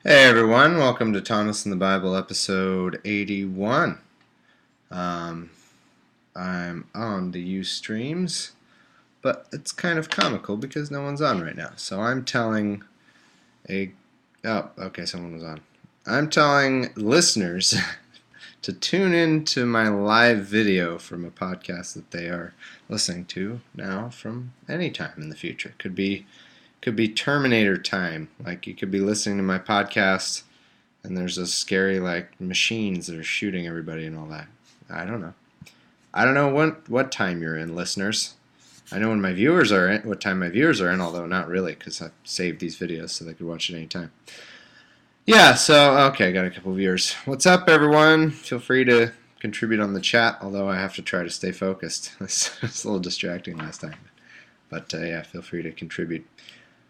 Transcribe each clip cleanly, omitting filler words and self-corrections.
Hey everyone, welcome to Thomas in the Bible episode 81. Um, I'm on the Ustreams, but it's kind of comical because no one's on right now. So I'm telling a. Oh, okay, someone was on. I'm telling listeners to tune in to my live video from a podcast that they are listening to now from any time in the future. Could be Terminator time. Like you could be listening to my podcast and there's those scary like machines that are shooting everybody and all that. I don't know. I don't know what time you're in, listeners. I know when my viewers are in, what time my viewers are in, although not really, because I saved these videos so they could watch it anytime. Yeah, so okay, got a couple viewers. What's up, everyone? Feel free to contribute on the chat, although I have to try to stay focused. It's a little distracting last time, but yeah, feel free to contribute.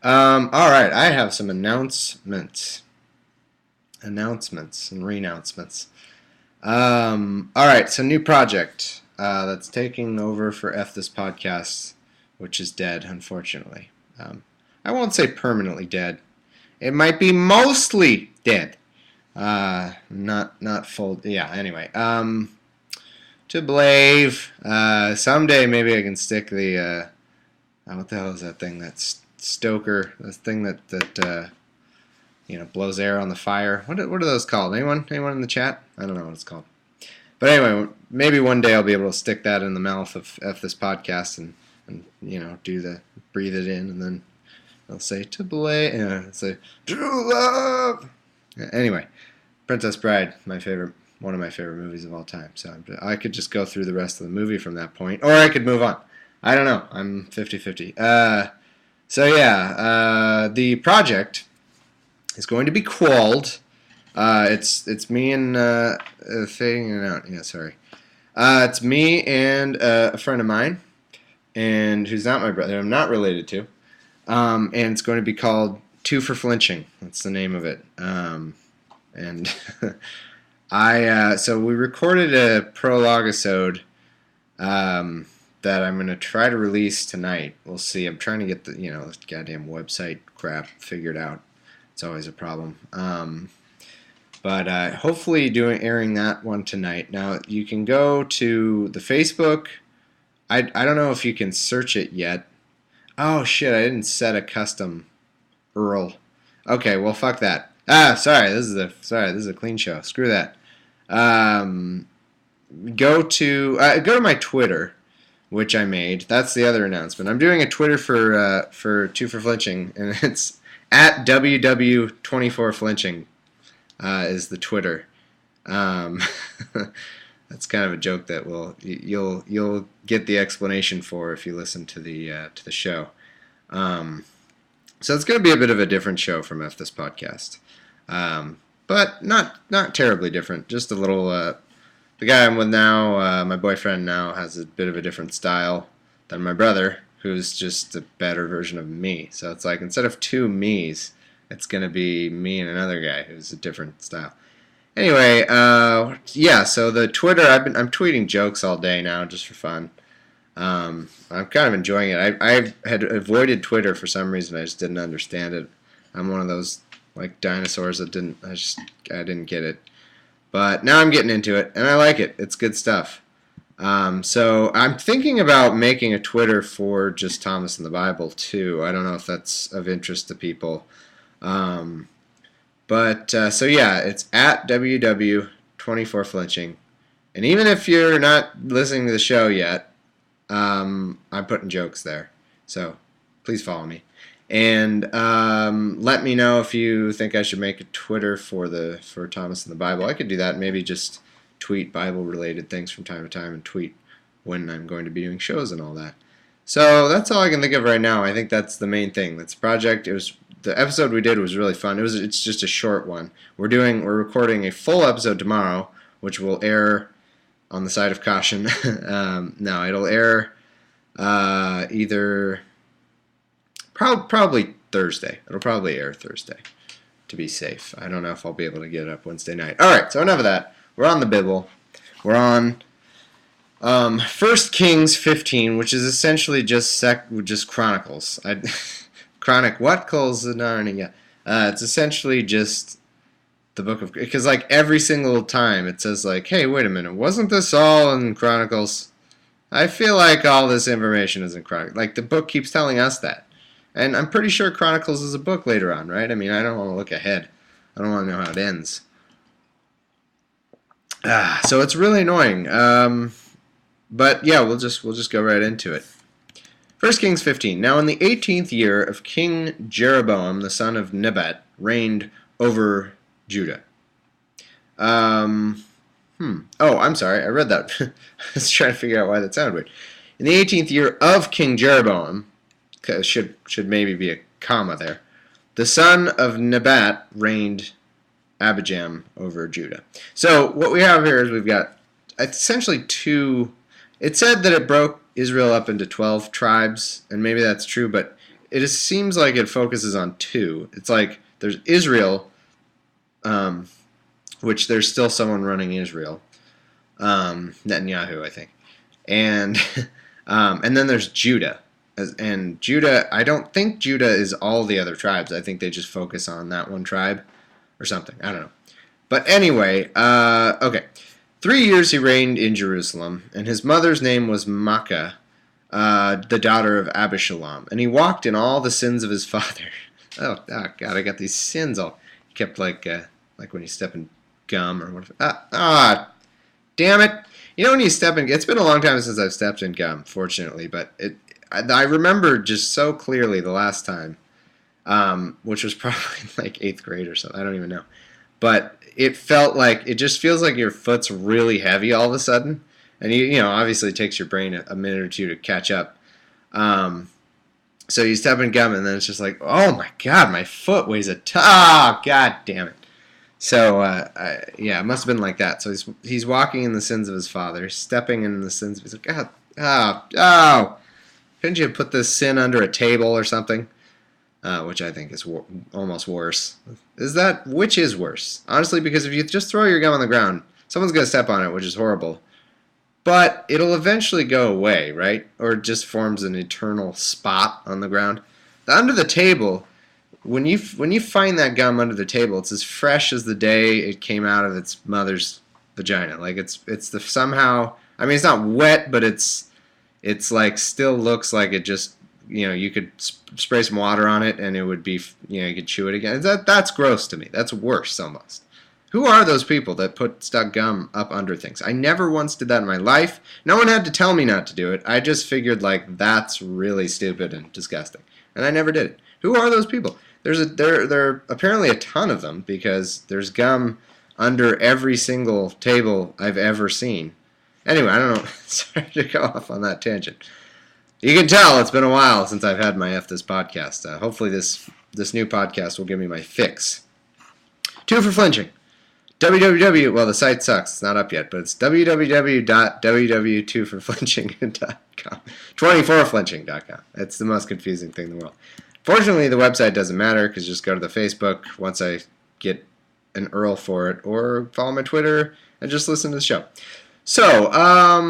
All right, I have some announcements and renouncements. All right, so new project that's taking over for F This Podcast, which is dead, unfortunately. I won't say permanently dead. It might be mostly dead. Not full. Yeah. Anyway. To Blave. Someday maybe I can stick the. What the hell is that thing? That stoker. That thing that blows air on the fire. What are those called? Anyone in the chat? I don't know what it's called. But anyway, maybe one day I'll be able to stick that in the mouth of this podcast and do the breathe it in and then I'll say to Blade, say true love. Anyway, Princess Bride, one of my favorite movies of all time. So I could just go through the rest of the movie from that point, or I could move on. I don't know. I'm 50-50. So yeah, the project is going to be called. It's me and fading it out. Yeah, sorry. It's me and a friend of mine, and who's not my brother. I'm not related to. And it's going to be called Two for Flinching. That's the name of it. And so we recorded a prologue episode that I'm going to try to release tonight. We'll see. I'm trying to get the goddamn website crap figured out. It's always a problem. But hopefully airing that one tonight. Now, you can go to the Facebook. I don't know if you can search it yet. Oh, shit, I didn't set a custom URL. Okay, well, fuck that. Sorry, this is a clean show. Screw that. Go to my Twitter, which I made. That's the other announcement. I'm doing a Twitter for Two for Flinching, and it's at WW24Flinching. Is the Twitter. That's kind of a joke that you'll get the explanation for if you listen to the show. So it's going to be a bit of a different show from F This Podcast, but not terribly different. Just a little. The guy I'm with now, my boyfriend now, has a bit of a different style than my brother, who's just a better version of me. So it's like instead of two me's, it's going to be me and another guy who's a different style. Anyway, yeah, so the Twitter, I'm tweeting jokes all day now just for fun. I'm kind of enjoying it. I had avoided Twitter for some reason. I just didn't understand it. I'm one of those like dinosaurs that I didn't get it. But now I'm getting into it, and I like it. It's good stuff. So I'm thinking about making a Twitter for just Thomas in the Bible too. I don't know if that's of interest to people. So yeah, it's at WW24Flinching. And even if you're not listening to the show yet, I'm putting jokes there. So please follow me. And let me know if you think I should make a Twitter for Thomas in the Bible. I could do that. Maybe just tweet Bible-related things from time to time and tweet when I'm going to be doing shows and all that. So that's all I can think of right now. I think that's the main thing. That's the project. The episode we did was really fun. It's just a short one. We're recording a full episode tomorrow, which will air on the side of caution. No, it'll air either probably Thursday. It'll probably air Thursday to be safe. I don't know if I'll be able to get it up Wednesday night. All right, so enough of that. We're on the Bible. We're on 1 Kings 15, which is essentially just Chronicles. Chronic what? Calls the Narnia. It's essentially just the book of, because like every single time it says like, hey, wait a minute, wasn't this all in Chronicles? I feel like all this information is in Chronicles. Like the book keeps telling us that. And I'm pretty sure Chronicles is a book later on, right? I mean, I don't want to look ahead. I don't want to know how it ends. So it's really annoying. But yeah, we'll just go right into it. 1 Kings 15. Now in the 18th year of King Jeroboam, the son of Nebat, reigned over Judah. Oh, I'm sorry. I read that. I was trying to figure out why that sounded weird. In the 18th year of King Jeroboam, should maybe be a comma there, the son of Nebat reigned Abijam over Judah. So what we have here is we've got essentially two. It said that it broke Israel up into 12 tribes, and maybe that's true, but it just seems like it focuses on two. It's like there's Israel, which there's still someone running Israel, Netanyahu, I think, and then there's Judah. And Judah, I don't think Judah is all the other tribes. I think they just focus on that one tribe or something. I don't know. But anyway, okay. 3 years he reigned in Jerusalem, and his mother's name was Maacah, the daughter of Abishalom. And he walked in all the sins of his father. Oh God, I got these sins all. He kept like when you step in gum or whatever. Damn it. You know when you step in, it's been a long time since I've stepped in gum, fortunately, but I remember just so clearly the last time, which was probably like 8th grade or something. I don't even know. But it felt like, it just feels like your foot's really heavy all of a sudden. And you know, obviously it takes your brain a minute or two to catch up. So you step in gum and then it's just like, oh my God, my foot weighs a ton. Oh, God damn it. So, yeah, it must have been like that. So he's walking in the sins of his father, stepping in the sins of his, God, oh. Couldn't you put this sin under a table or something? Which I think is almost worse. Which is worse? Honestly, because if you just throw your gum on the ground, someone's going to step on it, which is horrible. But it'll eventually go away, right? Or it just forms an eternal spot on the ground. Under the table, when you find that gum under the table, it's as fresh as the day it came out of its mother's vagina. Like it's somehow, I mean, it's not wet, but it's like still looks like it just, you know, you could spray some water on it and it would be, you know, you could chew it again. That's gross to me. That's worse almost. Who are those people that stuck gum up under things? I never once did that in my life. No one had to tell me not to do it. I just figured like that's really stupid and disgusting, and I never did it. Who are those people? There are apparently a ton of them because there's gum under every single table I've ever seen. Anyway, I don't know. Sorry to go off on that tangent. You can tell it's been a while since I've had my F This podcast. Hopefully this new podcast will give me my fix. 2 for flinching. www. Well, the site sucks. It's not up yet, but it's www.2forflinching.com. 24flinching.com. It's the most confusing thing in the world. Fortunately, the website doesn't matter because just go to the Facebook once I get an URL for it, or follow my Twitter and just listen to the show. So,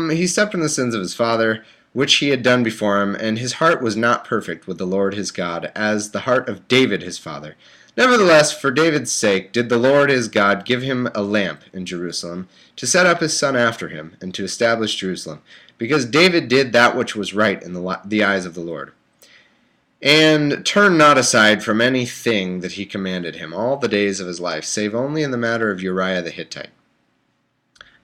he stepped in the sins of his father, which he had done before him, and his heart was not perfect with the Lord his God, as the heart of David his father. Nevertheless, for David's sake, did the Lord his God give him a lamp in Jerusalem, to set up his son after him, and to establish Jerusalem, because David did that which was right in the eyes of the Lord, and turned not aside from anything that he commanded him all the days of his life, save only in the matter of Uriah the Hittite.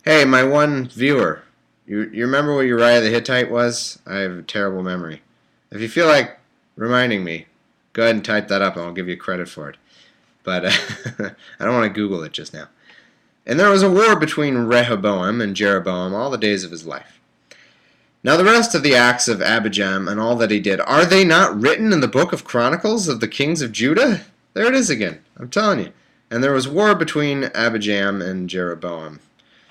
Hey, my one viewer, you remember what Uriah the Hittite was? I have a terrible memory. If you feel like reminding me, go ahead and type that up and I'll give you credit for it. But I don't want to Google it just now. And there was a war between Rehoboam and Jeroboam all the days of his life. Now the rest of the acts of Abijam and all that he did, are they not written in the book of Chronicles of the kings of Judah? There it is again, I'm telling you. And there was war between Abijam and Jeroboam.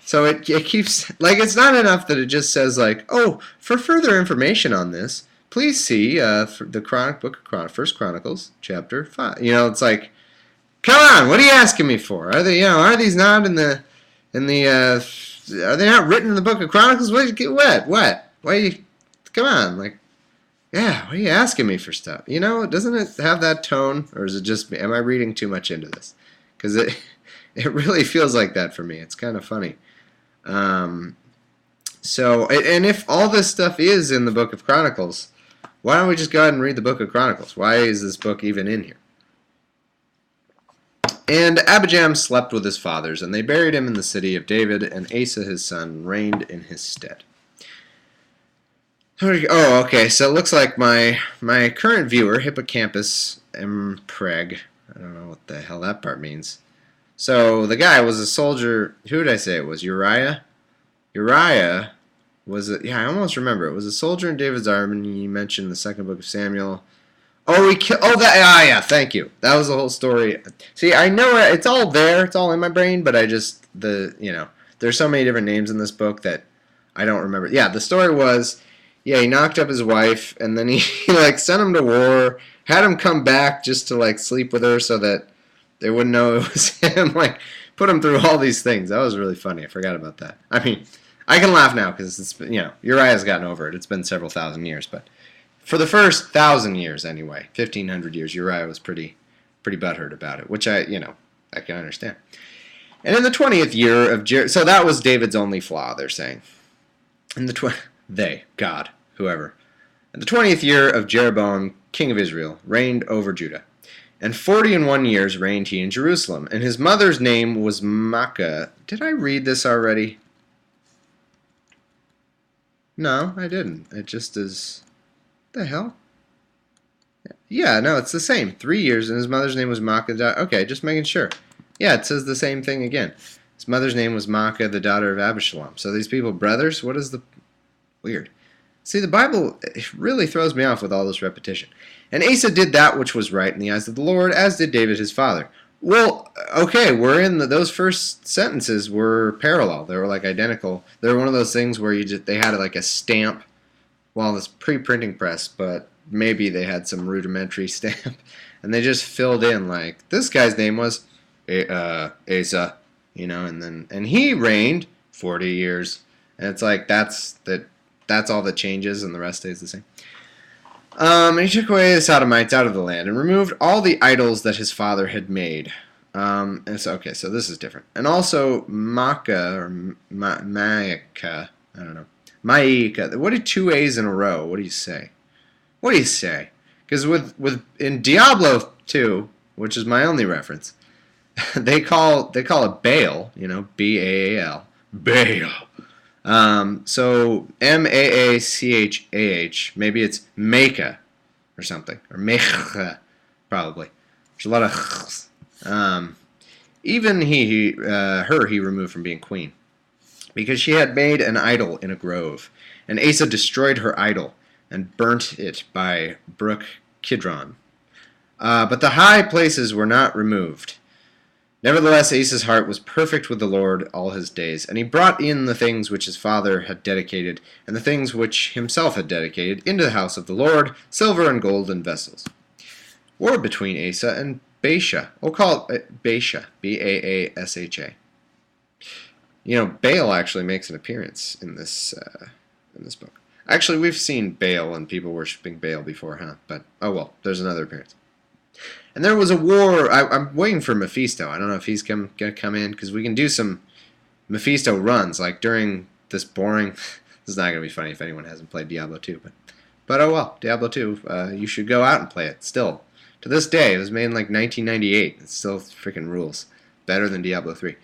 So it keeps, like, it's not enough that it just says, like, oh, for further information on this, please see the book of 1 Chronicles, chapter 5. You know, it's like, come on, what are you asking me for? Are they, are these not are they not written in the book of Chronicles? What? Why you, come on, like, yeah, what are you asking me for stuff? You know, doesn't it have that tone, or is it just me? Am I reading too much into this? Because It really feels like that for me. It's kind of funny. Um, and if all this stuff is in the Book of Chronicles, why don't we just go ahead and read the Book of Chronicles? Why is this book even in here? And Abijam slept with his fathers, and they buried him in the city of David, and Asa his son reigned in his stead. Oh, okay, so it looks like my current viewer, Hippocampus Mpreg, I don't know what the hell that part means. So the guy was a soldier. Who did I say it was? Uriah? Uriah was yeah, I almost remember. It was a soldier in David's army. You mentioned in the second book of Samuel. Oh, yeah, thank you. That was the whole story. See, I know it's all there. It's all in my brain, but there's so many different names in this book that I don't remember. Yeah, the story was, yeah, he knocked up his wife, and then he like sent him to war, had him come back just to like sleep with her so that they wouldn't know it was him. Like, put him through all these things. That was really funny. I forgot about that. I mean, I can laugh now because it's, Uriah's gotten over it. It's been several thousand years, but for the first 1,000 years anyway, 1,500 years, Uriah was pretty butthurt about it, which I can understand. And in the 20th year of so that was David's only flaw, they're saying. In the God, whoever. In the 20th year of Jeroboam, king of Israel, reigned over Judah. And 41 years reigned he in Jerusalem. And his mother's name was Maacah. Did I read this already? No, I didn't. It just is... the hell? Yeah, no, it's the same. 3 years, and his mother's name was Maacah. Okay, just making sure. Yeah, it says the same thing again. His mother's name was Maacah, the daughter of Abishalom. So these people brothers? What is the... Weird. See, the Bible really throws me off with all this repetition. And Asa did that which was right in the eyes of the Lord, as did David his father. Well, okay, we're in those first sentences were parallel. They were like identical. They were one of those things where they had like a stamp. Well, this pre-printing press, but maybe they had some rudimentary stamp, and they just filled in like this guy's name was Asa, and he reigned 40 years, and it's like that's all that changes, and the rest stays the same. And he took away the Sodomites out of the land and removed all the idols that his father had made. And so this is different. And also Maacah or Maacah, I don't know. Maika. What are two A's in a row? What do you say? What do you say? Because in Diablo 2, which is my only reference, they call it Baal, Baal. Baal. So Maachah, maybe it's Mecca or something, or Mecha, probably. There's a lot of even her he removed from being queen, because she had made an idol in a grove, and Asa destroyed her idol and burnt it by brook Kidron. But the high places were not removed. Nevertheless, Asa's heart was perfect with the Lord all his days, and he brought in the things which his father had dedicated, and the things which himself had dedicated, into the house of the Lord, silver and gold and vessels. War between Asa and Baasha. We'll call it Baasha, Baasha. Baal actually makes an appearance in this book. Actually, we've seen Baal and people worshiping Baal before, huh? But, oh well, there's another appearance. And there was a war. I'm waiting for Mephisto. I don't know if he's going to come in, because we can do some Mephisto runs, like during this boring... This is not going to be funny if anyone hasn't played Diablo 2, but oh well, Diablo 2, you should go out and play it, still. To this day, it was made in like 1998. It still freaking rules. Better than Diablo 3.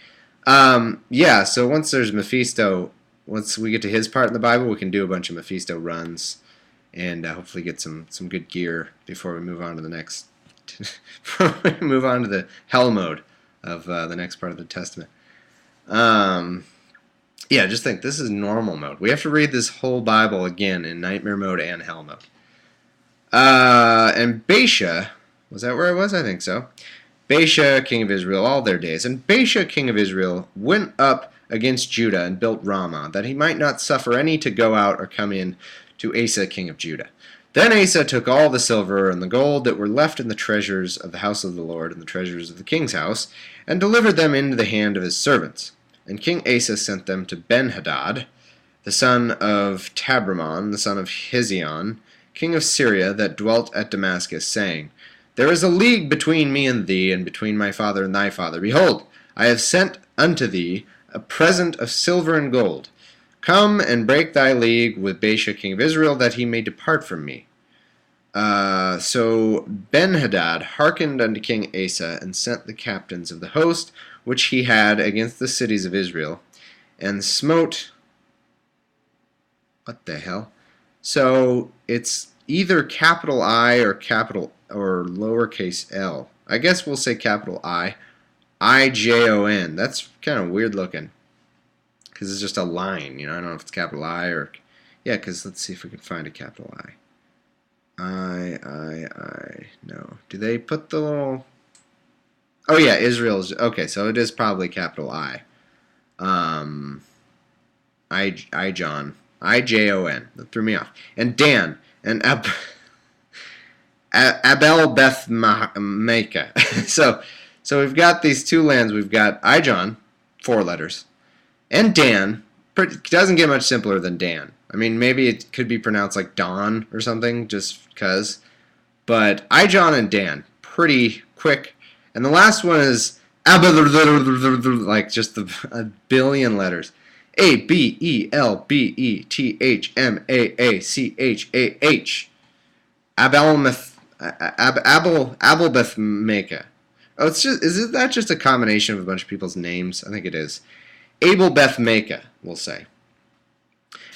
Yeah, so once there's Mephisto, once we get to his part in the Bible, we can do a bunch of Mephisto runs, and hopefully get some good gear before we move on to the next... move on to the hell mode of the next part of the Testament. Yeah, just think, this is normal mode. We have to read this whole Bible again in nightmare mode and hell mode. And Baasha, was that where I was? I think so. Baasha, king of Israel, all their days. And Baasha, king of Israel, went up against Judah and built Ramah, that he might not suffer any to go out or come in to Asa, king of Judah. Then Asa took all the silver and the gold that were left in the treasures of the house of the Lord and the treasures of the king's house, and delivered them into the hand of his servants. And King Asa sent them to Benhadad, the son of Tabrimon, the son of Hezion, king of Syria, that dwelt at Damascus, saying, There is a league between me and thee, and between my father and thy father. Behold, I have sent unto thee a present of silver and gold. Come and break thy league with Baasha king of Israel, that he may depart from me. So Benhadad hearkened unto King Asa, and sent the captains of the host which he had against the cities of Israel, and smote... What the hell? So it's either capital I or capital or lowercase l. I guess we'll say capital I. I-J-O-N. That's kind of weird looking, because it's just a line. I don't know if it's capital I or... Yeah, because let's see if we can find a capital I. No. Do they put the little... Oh, yeah, Israel's... Okay, so it is probably capital I. John. I-J-O-N. That threw me off. And Dan. And Abel Beth Maacah. So we've got these two lands. We've got Ijon, 4 letters, and Dan. Doesn't get much simpler than Dan. I mean, maybe it could be pronounced like Don or something, just because. But Ijon and Dan, pretty quick. And the last one is like just a billion letters. A-B-E-L-B-E-T-H-M-A-A-C-H-A-H. Abelbeth Maacah. Oh, is that just a combination of a bunch of people's names? I think it is. Abel Beth Maacah, we'll say.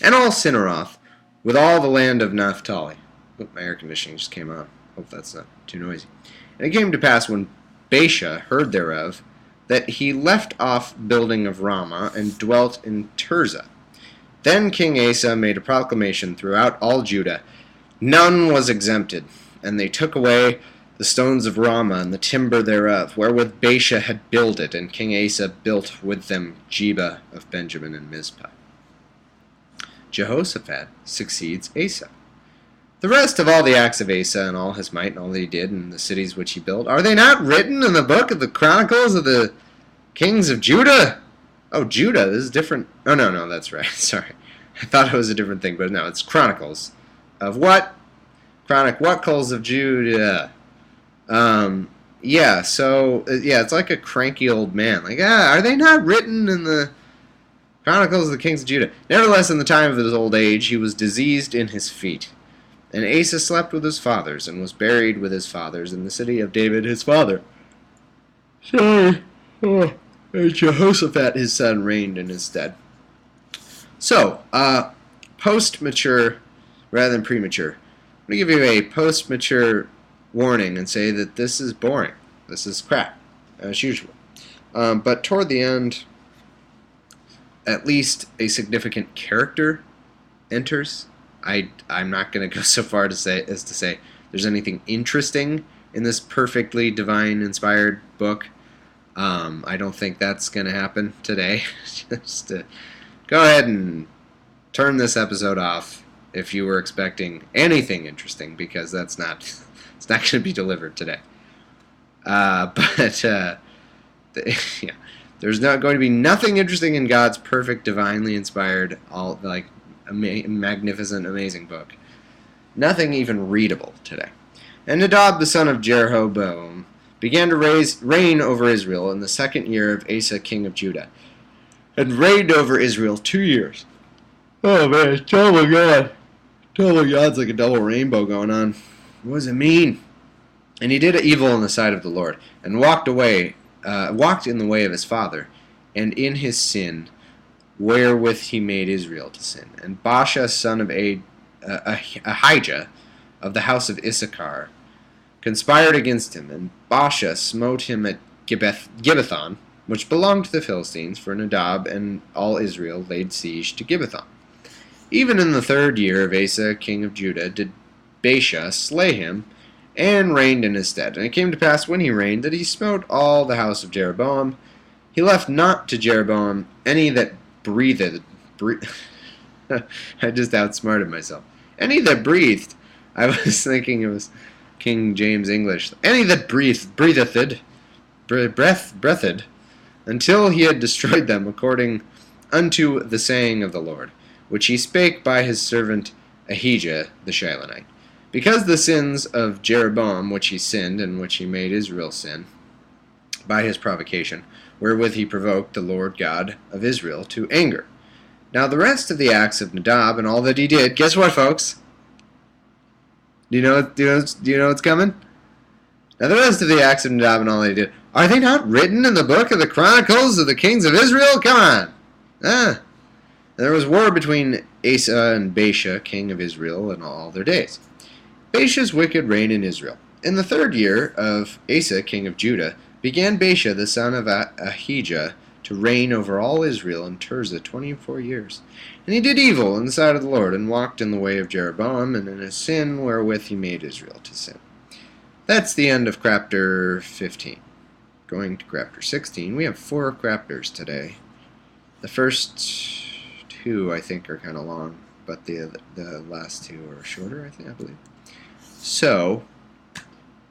And all Cinneroth, with all the land of Naphtali. Oh, my air conditioning just came on. Hope that's not too noisy. And it came to pass when Baasha heard thereof, that he left off building of Ramah, and dwelt in Tirzah. Then King Asa made a proclamation throughout all Judah. None was exempted, and they took away the stones of Ramah, and the timber thereof, wherewith Baasha had builded, and King Asa built with them Geba of Benjamin and Mizpah. Jehoshaphat succeeds Asa. The rest of all the acts of Asa, and all his might, and all that he did, and the cities which he built, are they not written in the book of the Chronicles of the Kings of Judah? Oh, Judah, this is different. Oh, no, that's right. Sorry. I thought it was a different thing, but no, it's Chronicles. Of what? Chronicles of Judah. Yeah, so, it's like a cranky old man. Like, are they not written in the Chronicles of the Kings of Judah? Nevertheless, in the time of his old age, he was diseased in his feet. And Asa slept with his fathers, and was buried with his fathers in the city of David his father. Sorry. Jehoshaphat his son reigned in his stead. So, post-mature rather than premature. I'm going to give you a post-mature warning and say that this is boring. This is crap, as usual. But toward the end, at least a significant character enters. I'm not going to go so far as to say there's anything interesting in this perfectly divine inspired book. I don't think that's going to happen today. Just go ahead and turn this episode off if you were expecting anything interesting, because it's not going to be delivered today. There's not going to be nothing interesting in God's perfect, divinely inspired, magnificent, amazing book. Nothing even readable today. And Nadab the son of Jeroboam began to reign over Israel in the 2nd year of Asa king of Judah, and reigned over Israel 2 years. Oh man, double God. Double God's like a double rainbow going on. What does it mean? And he did evil in the sight of the Lord, and walked in the way of his father, and in his sin, wherewith he made Israel to sin. And Baasha son of Ahijah of the house of Issachar conspired against him, and Baasha smote him at Gibbethon, which belonged to the Philistines, for Nadab and all Israel laid siege to Gibbethon. Even in the 3rd year of Asa king of Judah did Baasha slay him, and reigned in his stead. And it came to pass when he reigned that he smote all the house of Jeroboam. He left not to Jeroboam any that breathed. I just outsmarted myself. Any that breathed. I was thinking it was King James English. Any that breathed, until he had destroyed them, according unto the saying of the Lord, which he spake by his servant Ahijah the Shilonite. Because the sins of Jeroboam, which he sinned, and which he made Israel sin, by his provocation, wherewith he provoked the Lord God of Israel to anger. Now the rest of the acts of Nadab and all that he did, guess what, folks? Do you know what's coming? Now the rest of the acts of Nadab and all that he did, are they not written in the book of the Chronicles of the kings of Israel? Come on. There was war between Asa and Baasha, king of Israel, in all their days. Baasha's wicked reign in Israel. In the 3rd year of Asa, king of Judah, began Baasha the son of Ahijah to reign over all Israel in Tirzah 24 years. And he did evil in the sight of the Lord, and walked in the way of Jeroboam, and in a sin wherewith he made Israel to sin. That's the end of chapter 15. Going to chapter 16, we have 4 chapters today. The first 2, I think, are kind of long, but the last 2 are shorter, I believe. So,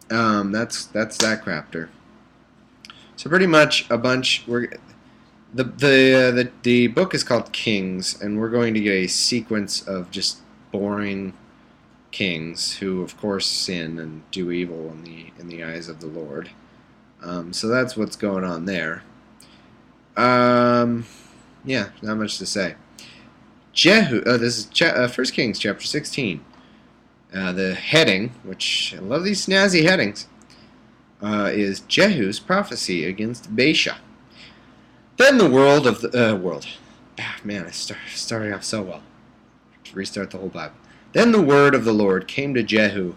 that's that chapter. So pretty much a bunch. The book is called Kings, and we're going to get a sequence of just boring kings who, of course, sin and do evil in the eyes of the Lord. So that's what's going on there. Yeah, not much to say. Jehu. This is 1 Kings chapter 16. The heading, which I love these snazzy headings, is Jehu's prophecy against Baasha. Then the world. Man, I started off so well. To restart the whole Bible. Then the word of the Lord came to Jehu,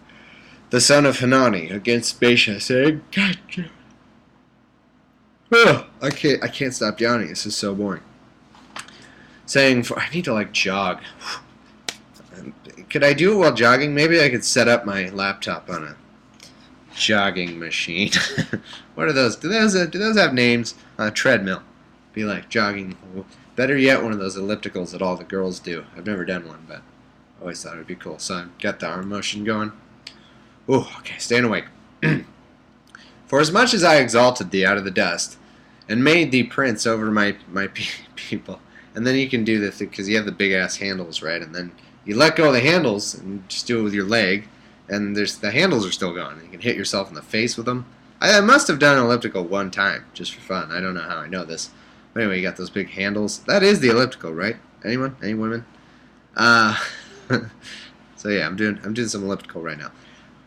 the son of Hanani, against Baasha, saying, God, I can't stop yawning. This is so boring. Saying, I need to jog. Could I do it while jogging? Maybe I could set up my laptop on a jogging machine. What are those? Do those have names? A treadmill. Be like jogging. Better yet, one of those ellipticals that all the girls do. I've never done one, but I always thought it would be cool. So I've got the arm motion going. Oh, okay, staying awake. For as much as I exalted thee out of the dust, and made thee prince over my people, and then you can do this because you have the big ass handles, right? And then you let go of the handles and just do it with your leg, and the handles are still gone. You can hit yourself in the face with them. I must have done an elliptical one time just for fun. I don't know how I know this. But anyway, you got those big handles. That is the elliptical, right? Anyone? Any women? So yeah, I'm doing some elliptical right now.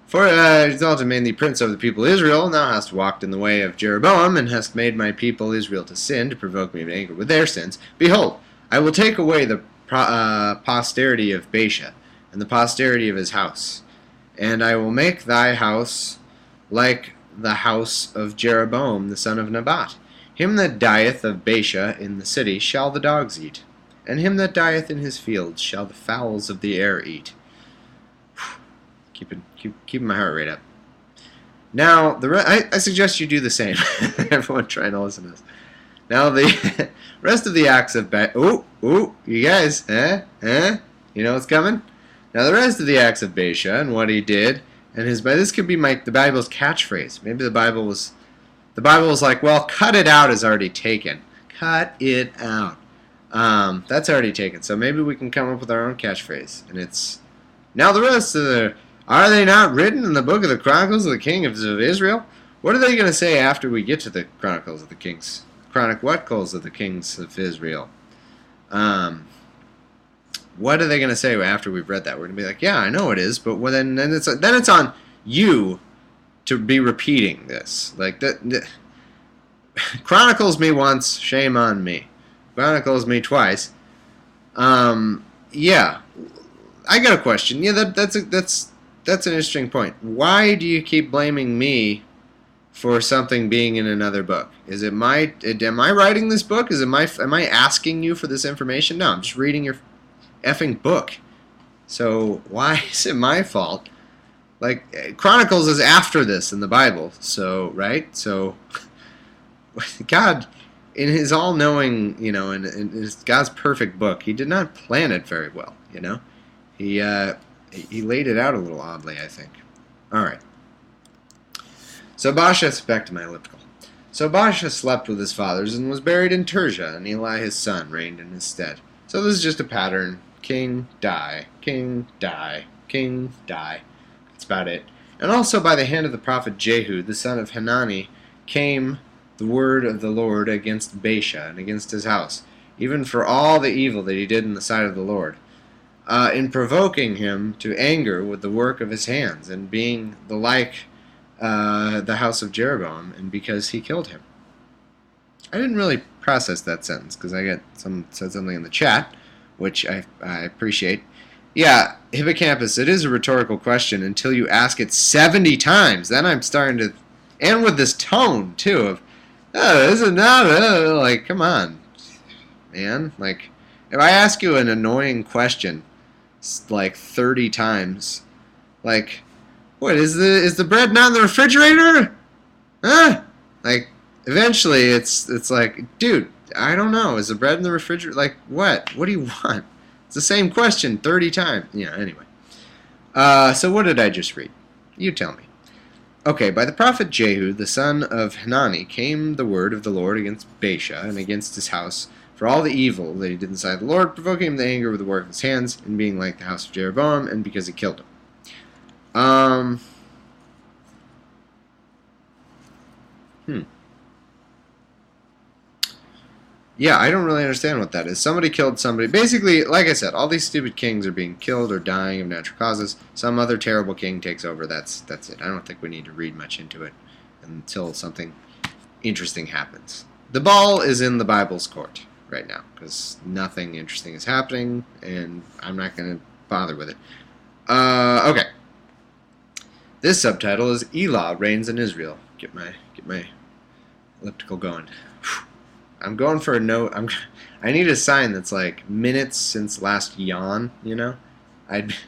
For exalted made thee prince over the people of Israel, and thou hast walked in the way of Jeroboam, and hast made my people Israel to sin, to provoke me to anger with their sins. Behold, I will take away the posterity of Baasha, and the posterity of his house, and I will make thy house like the house of Jeroboam the son of Nebat. Him that dieth of Baasha in the city shall the dogs eat, and him that dieth in his fields shall the fowls of the air eat. Keeping my heart rate up. Now, I suggest you do the same. Everyone trying to listen to this. Now, the rest of the acts of you guys, you know what's coming? Now, the rest of the acts of Baasha and what he did, and this could be the Bible's catchphrase. Maybe the Bible was like, well, cut it out is already taken. Cut it out. That's already taken. So maybe we can come up with our own catchphrase, and it's now the rest of are they not written in the book of the Chronicles of the Kings of Israel? What are they going to say after we get to the Chronicles of the Kings? Chronicles of the Kings of Israel. What are they going to say after we've read that? We're going to be like, yeah, I know it is, but then it's on you to be repeating this. Like that. Chronicles me once, shame on me. Chronicles me twice. Yeah, I got a question. Yeah, that's an interesting point. Why do you keep blaming me for something being in another book? Am I writing this book? Am I asking you for this information? No, I'm just reading your effing book. So why is it my fault? Like, Chronicles is after this in the Bible, so, right? So, God, in his all-knowing, in his God's perfect book, he did not plan it very well, He laid it out a little oddly, I think. All right. So Baasha, back to my elliptical. So Baasha slept with his fathers and was buried in Tirzah, and Eli his son reigned in his stead. So this is just a pattern. King, die. King, die. King, die. That's about it. And also by the hand of the prophet Jehu, the son of Hanani, came the word of the Lord against Baasha and against his house, even for all the evil that he did in the sight of the Lord, in provoking him to anger with the work of his hands, and being the like the house of Jeroboam, and because he killed him. I didn't really process that sentence because I got someone said something in the chat, which I appreciate. Yeah, Hippocampus, it is a rhetorical question until you ask it 70 times. Then I'm starting to, and with this tone too of, oh, is it not? Like, come on, man. Like, if I ask you an annoying question like 30 times, like, what is the bread not in the refrigerator? Huh? Like, eventually it's like, dude, I don't know. Is the bread in the refrigerator? Like, what? What do you want? It's the same question 30 times. Yeah, anyway. So what did I just read? You tell me. Okay, by the prophet Jehu, the son of Hanani, came the word of the Lord against Baasha and against his house for all the evil that he did inside the Lord, provoking him to anger with the work of his hands, and being like the house of Jeroboam, and because he killed him. Yeah, I don't really understand what that is. Somebody killed somebody. Basically, like I said, all these stupid kings are being killed or dying of natural causes. Some other terrible king takes over. That's it. I don't think we need to read much into it until something interesting happens. The ball is in the Bible's court right now because nothing interesting is happening, and I'm not going to bother with it. Okay. This subtitle is Elah reigns in Israel. Get my elliptical going. I'm going for a note. I need a sign that's like minutes since last yawn. You know,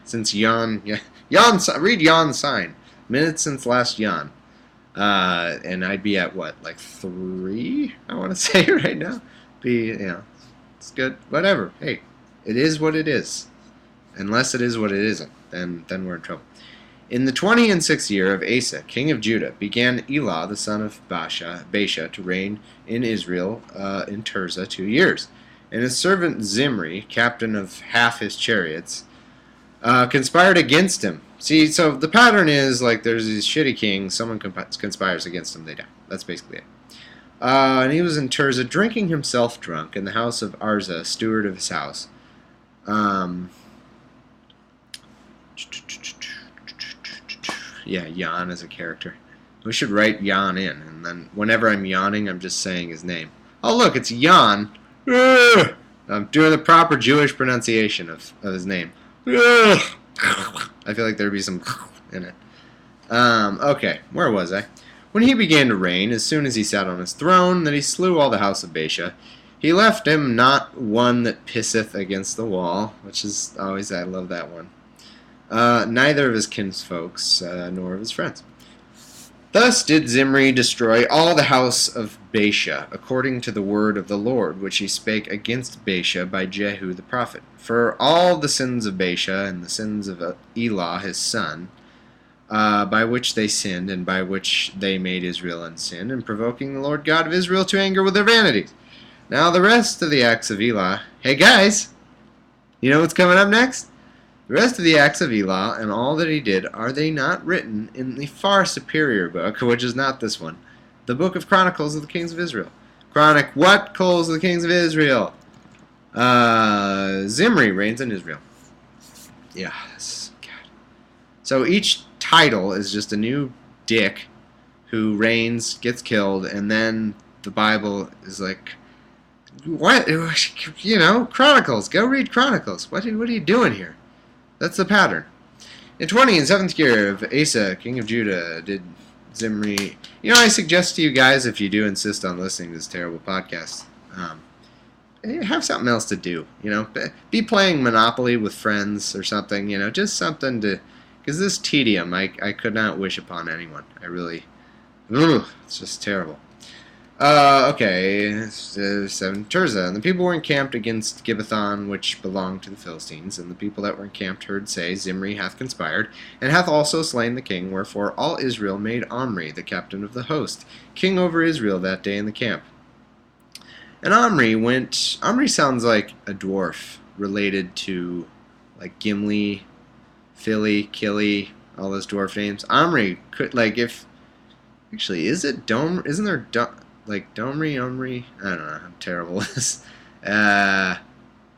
since yawn. Yeah, yawn. Read yawn sign. Minutes since last yawn. And I'd be at what, like 3? I want to say right now. It's good. Whatever. Hey, it is what it is. Unless it is what it isn't, then we're in trouble. In the 26th year of Asa, king of Judah, began Elah, the son of Baasha, to reign in Israel in Tirzah 2 years. And his servant Zimri, captain of half his chariots, conspired against him. See, so the pattern is, like, there's these shitty kings, someone conspires against them, they die. That's basically it. And he was in Tirzah, drinking himself drunk in the house of Arza, steward of his house. Yeah, Jan is a character. We should write Jan in, and then whenever I'm yawning, I'm just saying his name. Oh, look, it's Jan. I'm doing the proper Jewish pronunciation of his name. I feel like there'd be some in it. Okay, where was I? When he began to reign, as soon as he sat on his throne, that he slew all the house of Baasha. He left him not one that pisseth against the wall, which is always, I love that one. Neither of his kinsfolks, nor of his friends. Thus did Zimri destroy all the house of Baasha, according to the word of the Lord, which he spake against Baasha by Jehu the prophet. For all the sins of Baasha, and the sins of Elah his son, by which they sinned, and by which they made Israel unsin, and provoking the Lord God of Israel to anger with their vanities. Now the rest of the acts of Elah... Hey guys! You know what's coming up next? The rest of the acts of Elah and all that he did, are they not written in the far superior book, which is not this one, the book of Chronicles of the Kings of Israel? What Coals of the Kings of Israel? Zimri reigns in Israel. Yeah, God. So each title is just a new dick who reigns, gets killed, and then the Bible is like, what? You know, Chronicles. Go read Chronicles. What are you doing here? That's the pattern. In 27th year of Asa, king of Judah, did Zimri... You know, I suggest to you guys, if you do insist on listening to this terrible podcast, have something else to do. You know, be playing Monopoly with friends or something. You know, just something to... Because this tedium, I could not wish upon anyone. I really... it's just terrible. Okay, 7 Tirzah. And the people were encamped against Gibbethon, which belonged to the Philistines. And the people that were encamped heard say, Zimri hath conspired, and hath also slain the king. Wherefore all Israel made Omri, the captain of the host, king over Israel that day in the camp. And Omri sounds like a dwarf related to, like, Gimli, Philly, Killy, all those dwarf names. Omri could, like, if... Actually, is it Dome? Isn't there... like Domri, Omri. I don't know. I'm terrible at this. Uh,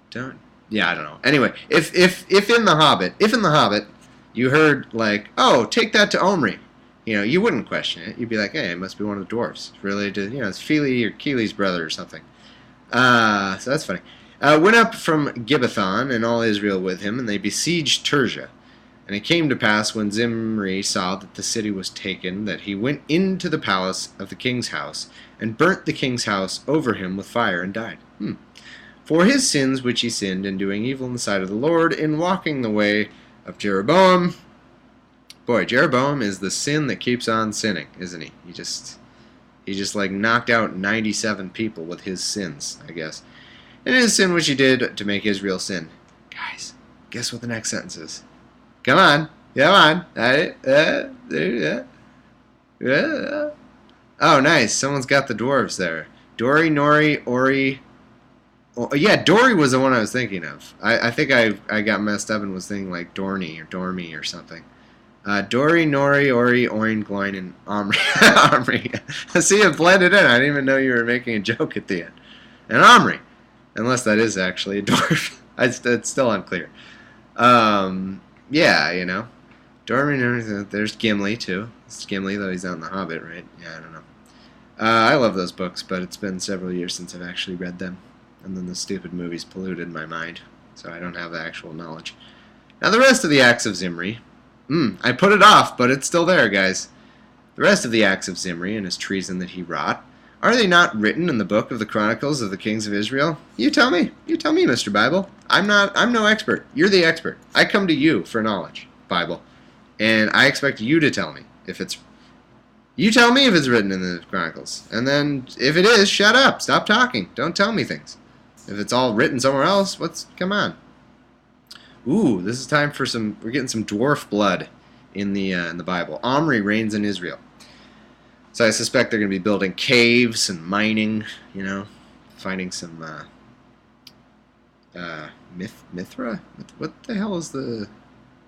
don't. Yeah, I don't know. Anyway, if in the Hobbit, you heard like, oh, take that to Omri, you wouldn't question it. You'd be like, hey, it must be one of the dwarves. It's related to, it's Fili or Keely's brother or something. So that's funny. Went up from Gibbethon and all Israel with him, and they besieged Tirzah. And it came to pass when Zimri saw that the city was taken, that he went into the palace of the king's house, and burnt the king's house over him with fire, and died. For his sins which he sinned in doing evil in the sight of the Lord, in walking the way of Jeroboam. Boy, Jeroboam is the sin that keeps on sinning, isn't he? He just like knocked out 97 people with his sins, I guess. And his sin which he did to make Israel sin. Guys, guess what the next sentence is? Come on. Oh, nice. Someone's got the dwarves there. Dori, Nori, Ori. Oh, yeah, Dory was the one I was thinking of. I think I got messed up and was thinking like Dorney or Dormy or something. Dory, Nori, Ori, Oin, Gloin, and Omri. Omri. See, it blended in. I didn't even know you were making a joke at the end. And Omri. Unless that is actually a dwarf. It's still unclear. Yeah, Dormy, there's Gimli, too. It's Gimli, though he's not in The Hobbit, right? Yeah, I don't know. I love those books, but it's been several years since I've actually read them. And then the stupid movies polluted my mind, so I don't have the actual knowledge. Now, the rest of the acts of Zimri. I put it off, but it's still there, guys. The rest of the acts of Zimri and his treason that he wrought, are they not written in the book of the Chronicles of the Kings of Israel? You tell me. You tell me, Mr. Bible. I'm no expert. You're the expert. I come to you for knowledge, Bible. And I expect you to tell me if it's... You tell me if it's written in the Chronicles. And then, if it is, shut up. Stop talking. Don't tell me things. If it's all written somewhere else, come on. Ooh, this is time for we're getting some dwarf blood in the Bible. Omri reigns in Israel. So I suspect they're going to be building caves and mining, finding some Mithra? What the hell is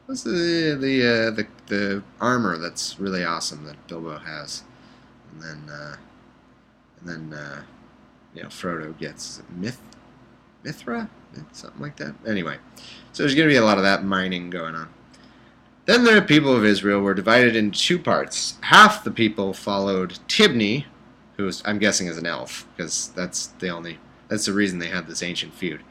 what's the armor that's really awesome that Bilbo has? And then Frodo gets Mithra? Something like that. Anyway, so there's going to be a lot of that mining going on. Then the people of Israel were divided into two parts. Half the people followed Tibni, who I'm guessing is an elf, because that's the reason they had this ancient feud.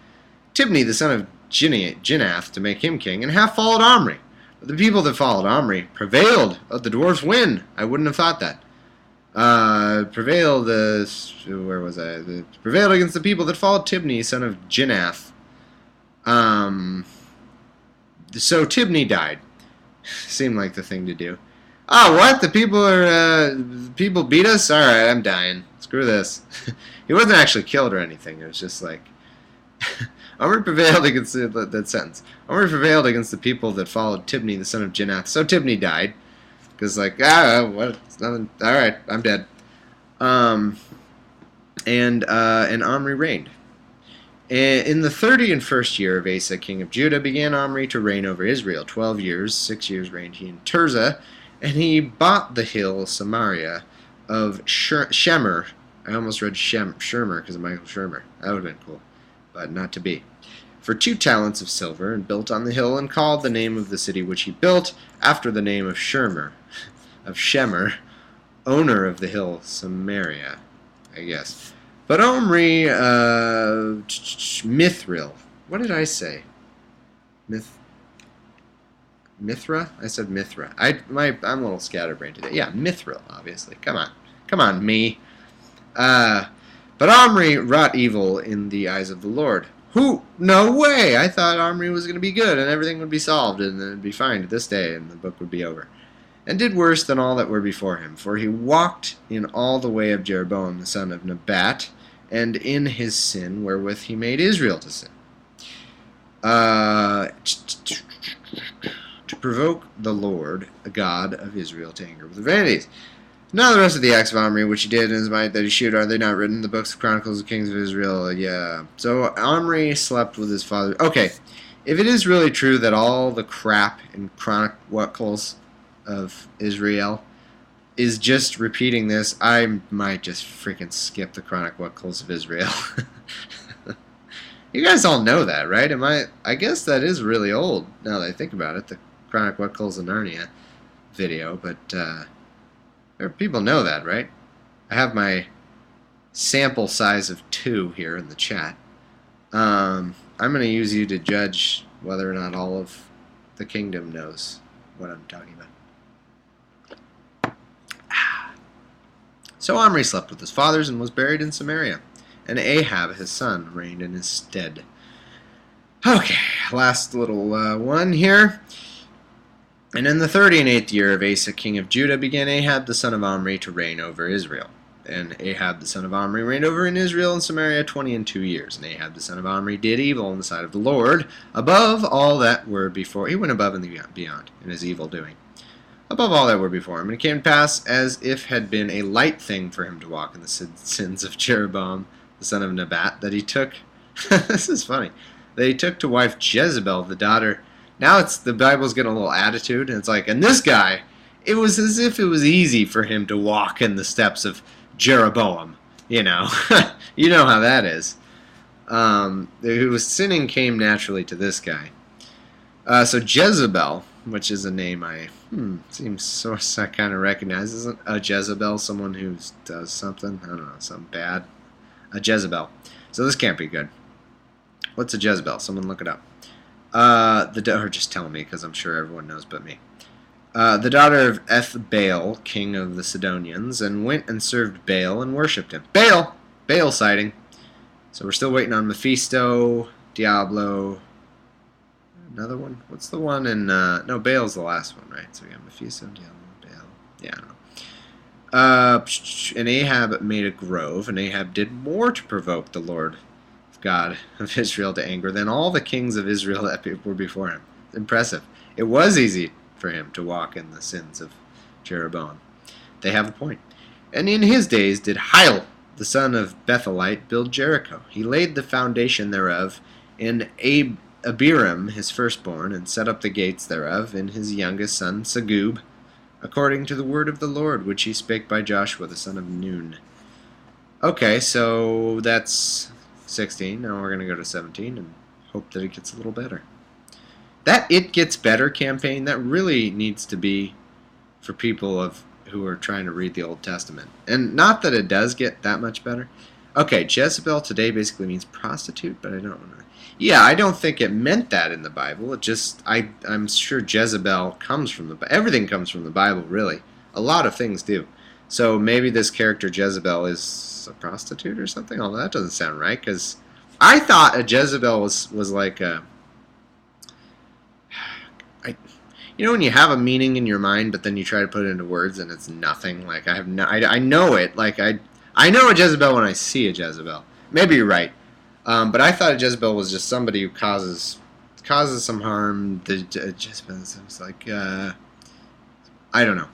Tibni, the son of Ginath, to make him king, and half followed Omri. But the people that followed Omri prevailed. Oh, the dwarves win. I wouldn't have thought that. Prevailed against the people that followed Tibni, son of Ginath. So Tibni died. Seemed like the thing to do. Oh, what? The people beat us? Alright, I'm dying. Screw this. He wasn't actually killed or anything. It was just like... Omri prevailed against that sentence. Omri prevailed against the people that followed Tibni, the son of Ginath. So Tibni died. Because what? It's nothing. Alright, I'm dead. And Omri reigned. In the 31st year of Asa, king of Judah, began Omri to reign over Israel. 12 years, 6 years reigned he in Tirzah, and he bought the hill Samaria of Shemer. I almost read Shermer because of Michael Shermer. That would have been cool, but not to be. For 2 talents of silver, and built on the hill, and called the name of the city which he built after the name of Shemer, owner of the hill Samaria, I guess. But Omri, Mithril. What did I say? Mithra? I said Mithra. I'm a little scatterbrained today. Yeah, Mithril, obviously. Come on, me. But Omri wrought evil in the eyes of the Lord. Who? No way! I thought Omri was going to be good and everything would be solved and it would be fine to this day and the book would be over. And did worse than all that were before him, for he walked in all the way of Jeroboam the son of Nebat, and in his sin wherewith he made Israel to sin. To provoke the Lord, the God of Israel, to anger with the vanities. Now the rest of the acts of Omri, which he did in his might that he shewed, are they not written in the books of Chronicles of Kings of Israel? Yeah. So Omri slept with his father. Okay, if it is really true that all the crap in Chronicles of Israel is just repeating this. I might just freaking skip the Chronicles of Israel. You guys all know that, right? I guess that is really old now that I think about it, the Chronicles of Narnia video, but people know that, right? I have my sample size of 2 here in the chat. I'm going to use you to judge whether or not all of the kingdom knows what I'm talking about. So Omri slept with his fathers and was buried in Samaria, and Ahab his son reigned in his stead. Okay, last little one here. And in the 38th year of Asa king of Judah began Ahab the son of Omri to reign over Israel. And Ahab the son of Omri reigned over in Israel and Samaria 22 years. And Ahab the son of Omri did evil in the sight of the Lord, above all that were before. He went above and beyond in his evil doing, above all that were before him. And it came to pass, as if had been a light thing for him to walk in the sins of Jeroboam the son of Nebat, that he took, this is funny, that he took to wife Jezebel, the daughter. Now the Bible's getting a little attitude, and it's like, and this guy, it was as if it was easy for him to walk in the steps of Jeroboam, you know. You know how that is. Who was sinning came naturally to this guy. So Jezebel, which is a name seems so I kind of recognize, isn't a Jezebel someone who does something? I don't know, something bad. A Jezebel. So this can't be good. What's a Jezebel? Someone look it up. Or just tell me, because I'm sure everyone knows but me. The daughter of Ethbaal, king of the Sidonians, and went and served Baal and worshipped him. Baal sighting. So we're still waiting on Mephisto, Diablo. Another one? What's the one in... no, Baal's the last one, right? So we got Mephisto, Diablo, Baal. Yeah, I don't know. And Ahab made a grove, and Ahab did more to provoke the Lord God of Israel to anger than all the kings of Israel that were before him. Impressive. It was easy for him to walk in the sins of Jeroboam. They have a point. And in his days did Hiel, the son of Bethelite, build Jericho. He laid the foundation thereof in Abiram, his firstborn, and set up the gates thereof in his youngest son Segub, according to the word of the Lord, which he spake by Joshua the son of Nun. Okay, so that's 16. Now we're going to go to 17 and hope that it gets a little better. That It Gets Better campaign, that really needs to be for people who are trying to read the Old Testament. And not that it does get that much better. Okay, Jezebel today basically means prostitute, but I don't know. Yeah, I don't think it meant that in the Bible. It just, I'm sure Jezebel comes from everything comes from the Bible, really. A lot of things do. So maybe this character Jezebel is a prostitute or something? Although that doesn't sound right, because I thought a Jezebel was like a... You know when you have a meaning in your mind, but then you try to put it into words and it's nothing? Like, I know it. Like, I know a Jezebel when I see a Jezebel. Maybe you're right. But I thought a Jezebel was just somebody who causes some harm. The Jezebel is like, I don't know.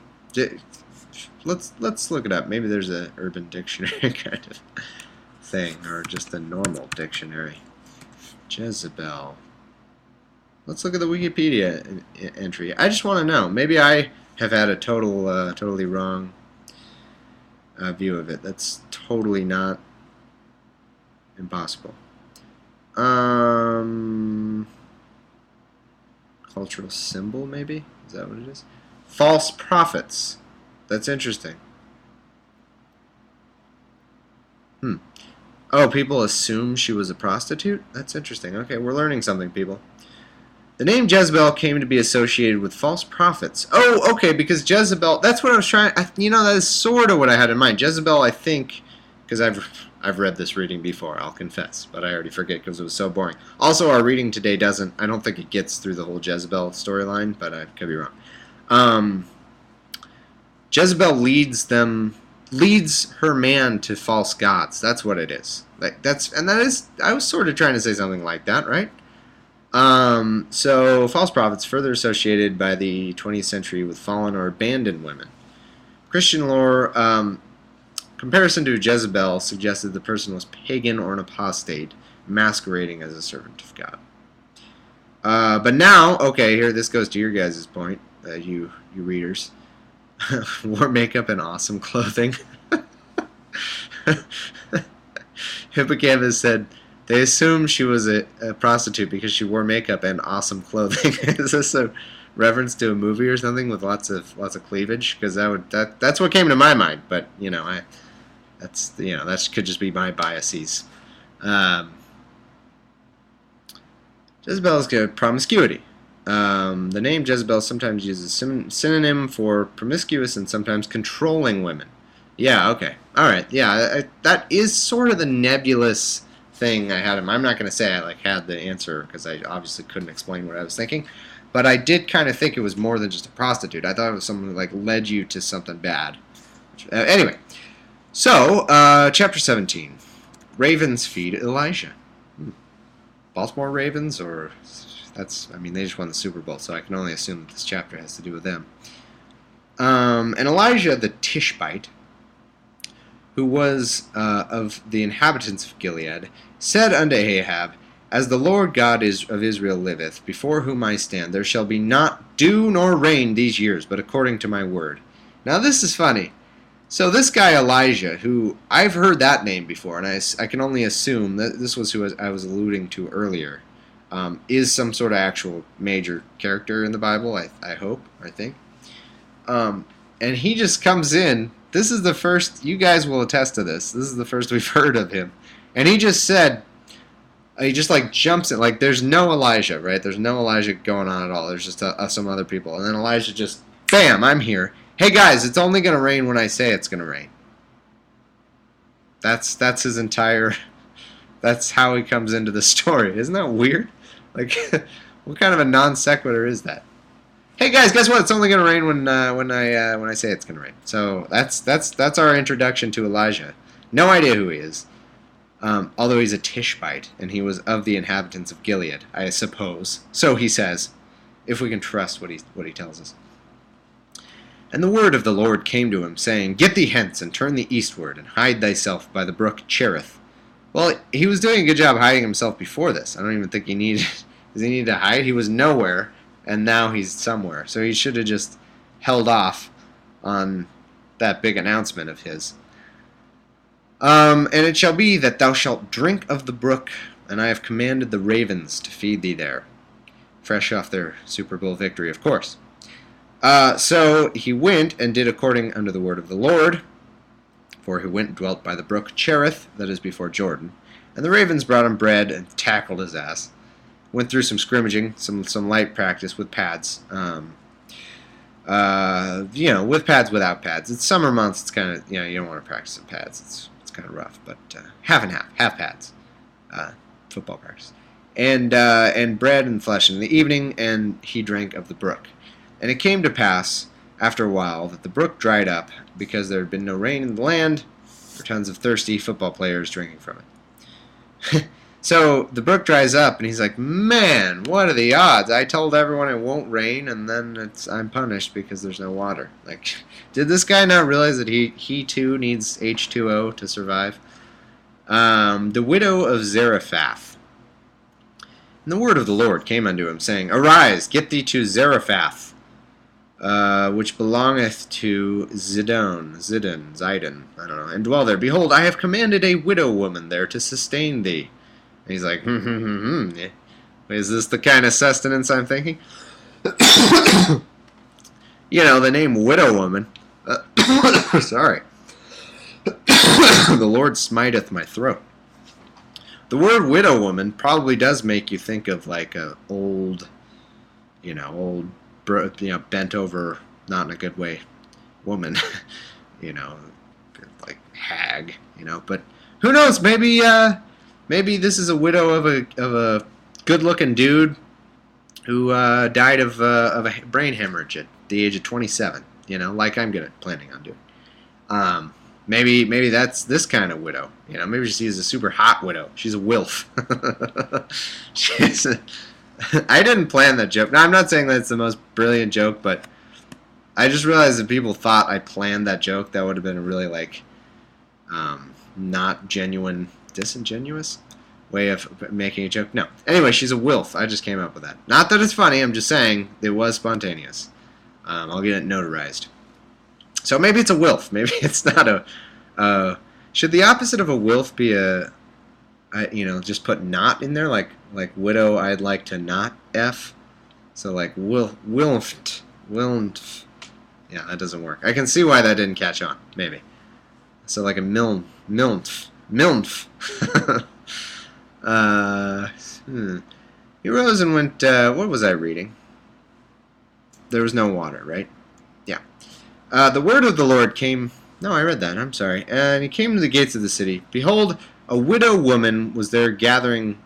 Let's look it up. Maybe there's a Urban Dictionary kind of thing, or just a normal dictionary. Jezebel. Let's look at the Wikipedia entry. I just want to know. Maybe I have had a totally wrong view of it. That's totally not impossible. Cultural symbol, maybe? Is that what it is? False prophets. That's interesting. Oh, people assume she was a prostitute? That's interesting. Okay, we're learning something, people. The name Jezebel came to be associated with false prophets. Oh, okay, because Jezebel, that's what I was trying, that is sort of what I had in mind. Jezebel, I think, because I've read this reading before, I'll confess, but I already forget because it was so boring. Also, our reading today I don't think it gets through the whole Jezebel storyline, but I could be wrong. Jezebel leads her man to false gods. That's what it is. I was sort of trying to say something like that, right? So false prophets further associated by the 20th century with fallen or abandoned women. Christian lore comparison to Jezebel suggested the person was pagan or an apostate, masquerading as a servant of God. But now, okay, here this goes to your guys' point, you readers. wore makeup and awesome clothing. Hippocampus said they assumed she was a prostitute because she wore makeup and awesome clothing. Is this a reference to a movie or something with lots of cleavage? Because that's what came to my mind. But that could just be my biases. Jezebel's good. Promiscuity. The name Jezebel sometimes uses synonym for promiscuous and sometimes controlling women. Yeah, okay. Alright, yeah, that is sort of the nebulous thing I had. I'm not going to say I had the answer because I obviously couldn't explain what I was thinking. But I did kind of think it was more than just a prostitute. I thought it was someone who led you to something bad. Anyway, so chapter 17. Ravens feed Elijah. Baltimore Ravens, or they just won the Super Bowl, so I can only assume that this chapter has to do with them. And Elijah the Tishbite, who was of the inhabitants of Gilead, said unto Ahab, As the Lord God of Israel liveth, before whom I stand, there shall be not dew nor rain these years, but according to my word. Now this is funny. So this guy Elijah, who I've heard that name before, and I can only assume that this was who I was alluding to earlier, is some sort of actual major character in the Bible, I think. And he just comes in. This is the first, you guys will attest to this. This is the first we've heard of him. And he just said, he just jumps in, there's no Elijah, right? There's no Elijah going on at all. There's just some other people. And then Elijah just, bam, I'm here. Hey guys, it's only going to rain when I say it's going to rain. That's his entire, that's how he comes into the story. Isn't that weird? What kind of a non sequitur is that? Hey guys, guess what? It's only going to rain when I say it's going to rain. So that's our introduction to Elijah. No idea who he is. Although he's a Tishbite, and he was of the inhabitants of Gilead, I suppose. So he says, if we can trust what he tells us. And the word of the Lord came to him, saying, Get thee hence, and turn thee eastward, and hide thyself by the brook Cherith. Well, he was doing a good job hiding himself before this. I don't even think he needed to hide. He was nowhere, and now he's somewhere. So he should have just held off on that big announcement of his. And it shall be that thou shalt drink of the brook, and I have commanded the ravens to feed thee there. Fresh off their Super Bowl victory, of course. So he went and did according unto the word of the Lord, for he went and dwelt by the brook Cherith, that is before Jordan. And the ravens brought him bread and tackled his ass. Went through some scrimmaging, some light practice with pads. With pads, without pads. It's summer months. It's kind of, you don't want to practice with pads. It's kind of rough, but half and half pads. Football practice. And bread and flesh in the evening, and he drank of the brook. And it came to pass, after a while, that the brook dried up, because there had been no rain in the land, for tons of thirsty football players drinking from it. So the brook dries up, and he's like, man, what are the odds? I told everyone it won't rain, and then I'm punished because there's no water. Did this guy not realize that he too needs H2O to survive? The widow of Zarephath. And the word of the Lord came unto him, saying, Arise, get thee to Zarephath, which belongeth to Zidon, I don't know, and dwell there. Behold, I have commanded a widow woman there to sustain thee. And he's like, Is this the kind of sustenance I'm thinking? The name widow woman. Sorry. The Lord smiteth my throat. The word widow woman probably does make you think of a old, bent over, not in a good way, woman, hag, but who knows? Maybe this is a widow of a good-looking dude who died of a brain hemorrhage at the age of 27. Like I'm planning on doing. Maybe that's this kind of widow. Maybe she's a super hot widow. She's a wilf. I didn't plan that joke. Now, I'm not saying that's the most brilliant joke, but I just realized that people thought I planned that joke. That would have been a really not genuine, disingenuous way of making a joke. No. Anyway, she's a wilf. I just came up with that. Not that it's funny. I'm just saying it was spontaneous. I'll get it notarized. So maybe it's a wilf. Maybe it's not a... should the opposite of a wilf be just put not in there, like widow I'd like to not F? So like wilft. Yeah, that doesn't work. I can see why that didn't catch on, maybe. So like a milnf. He rose and went, what was I reading? There was no water, right? Yeah. The word of the Lord came... No, I read that. I'm sorry. And he came to the gates of the city. Behold, a widow woman was there gathering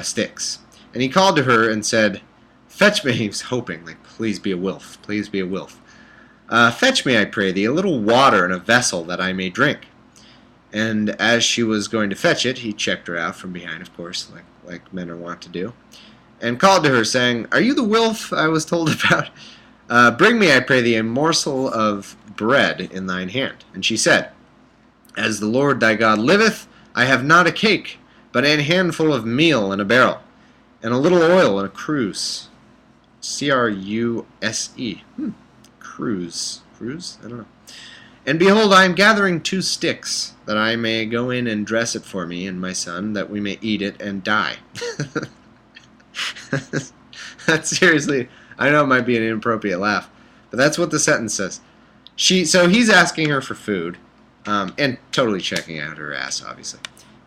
sticks. And he called to her and said, Fetch me. He was hoping, like, please be a wilf. Please be a wilf. Fetch me, I pray thee, a little water in a vessel that I may drink. And as she was going to fetch it, he checked her out from behind, of course, like men are wont to do, and called to her, saying, Are you the wilf I was told about? Bring me, I pray thee, a morsel of bread in thine hand. And she said, As the Lord thy God liveth, I have not a cake, but an handful of meal in a barrel, and a little oil in a cruse. C-R-U-S-E. Cruse. Cruse? I don't know. And behold, I am gathering 2 sticks, that I may go in and dress it for me and my son, that we may eat it and die. That's seriously, I know it might be an inappropriate laugh, but that's what the sentence says. So he's asking her for food, and totally checking out her ass, obviously,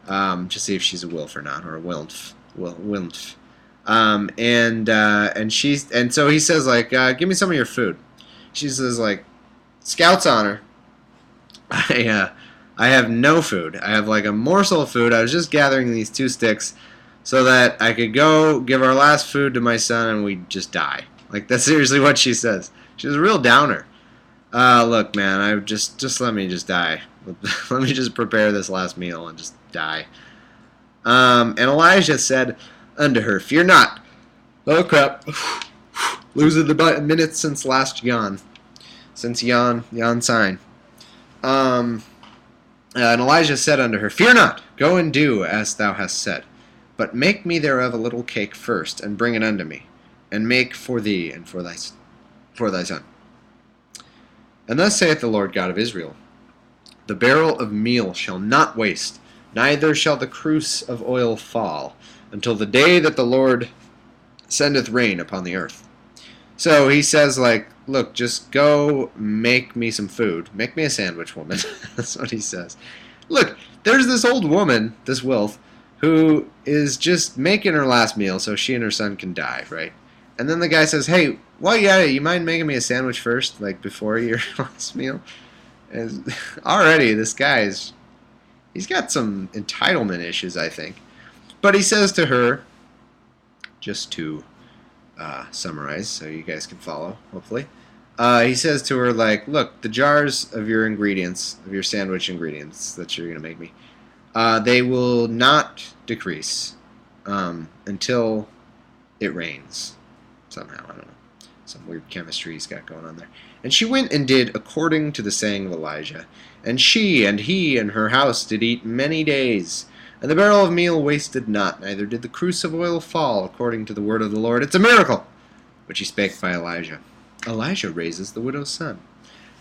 to see if she's a wilf or not, or a wilf. And so he says, like, give me some of your food. She says, like, Scout's honor. I have no food. I have like a morsel of food. I was just gathering these 2 sticks so that I could go give our last food to my son and we'd just die. Like, that's seriously what she says. She's a real downer. Look, man, I just let me just die. Let me just prepare this last meal and just die. And Elijah said unto her, Fear not. Oh, crap. Losing the minutes since last yawn. Since yawn sign. And Elijah said unto her, Fear not, go and do as thou hast said, but make me thereof a little cake first, and bring it unto me, and make for thee and for thy son. And thus saith the Lord God of Israel, The barrel of meal shall not waste, neither shall the cruse of oil fall, until the day that the Lord sendeth rain upon the earth. So he says, like, look, just go make me some food. Make me a sandwich, woman. That's what he says. Look, there's this old woman, this wilf, who is just making her last meal so she and her son can die, right? And then the guy says, hey, while you at it, you mind making me a sandwich first, like before your last meal? And already, this guy he's got some entitlement issues, I think. But he says to her, just to summarize so you guys can follow, hopefully. He says to her, like, look, the jars of your ingredients, of your sandwich ingredients that you're going to make me, they will not decrease until it rains. Somehow, I don't know. Some weird chemistry he's got going on there. And she went and did according to the saying of Elijah. And she and he and her house did eat many days. And the barrel of meal wasted not, neither did the cruse of oil fall, according to the word of the Lord. It's a miracle, which he spake by Elijah. Elijah raises the widow's son.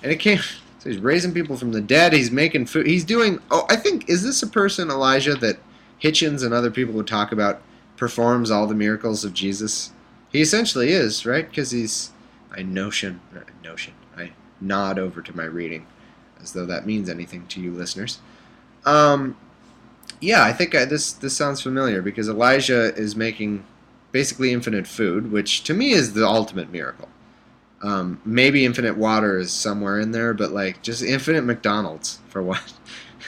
And it came, so he's raising people from the dead, he's making food, he's doing, I think, is this a person, Elijah, that Hitchens and other people would talk about, performs all the miracles of Jesus? He essentially is, right? Because I nod over to my reading, as though that means anything to you listeners. Yeah, I think this sounds familiar, because Elijah is making basically infinite food, which to me is the ultimate miracle. Maybe infinite water is somewhere in there, but like just infinite McDonald's for what?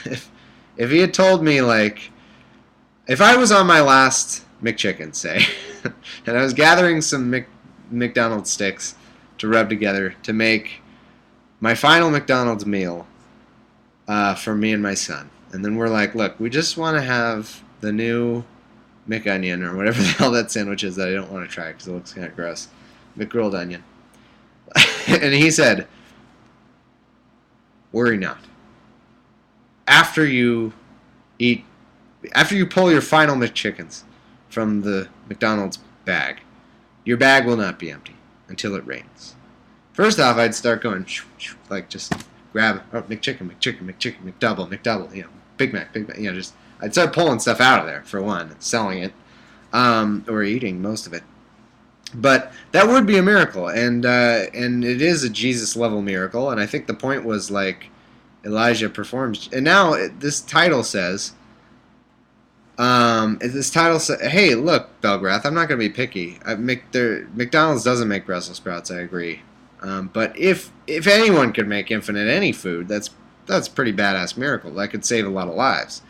If he had told me, like, if I was on my last McChicken, say, and I was gathering some McDonald's sticks to rub together to make my final McDonald's meal for me and my son. And then we're like, look, we just want to have the new McOnion or whatever the hell that sandwich is that I don't want to try because it looks kind of gross. McGrilled onion. And he said, worry not. After you pull your final McChickens from the McDonald's bag, your bag will not be empty until it rains. First off, I'd start going, like, just grab McChicken, McDouble, Big Mac, just I'd start pulling stuff out of there for one, selling it, or eating most of it. But that would be a miracle, and it is a Jesus level miracle, and I think the point was like Elijah performs, and now this title says. Hey, look, Belgrath, I'm not going to be picky. McDonald's doesn't make Brussels sprouts, I agree. But if anyone could make infinite any food, that's a pretty badass miracle. That could save a lot of lives.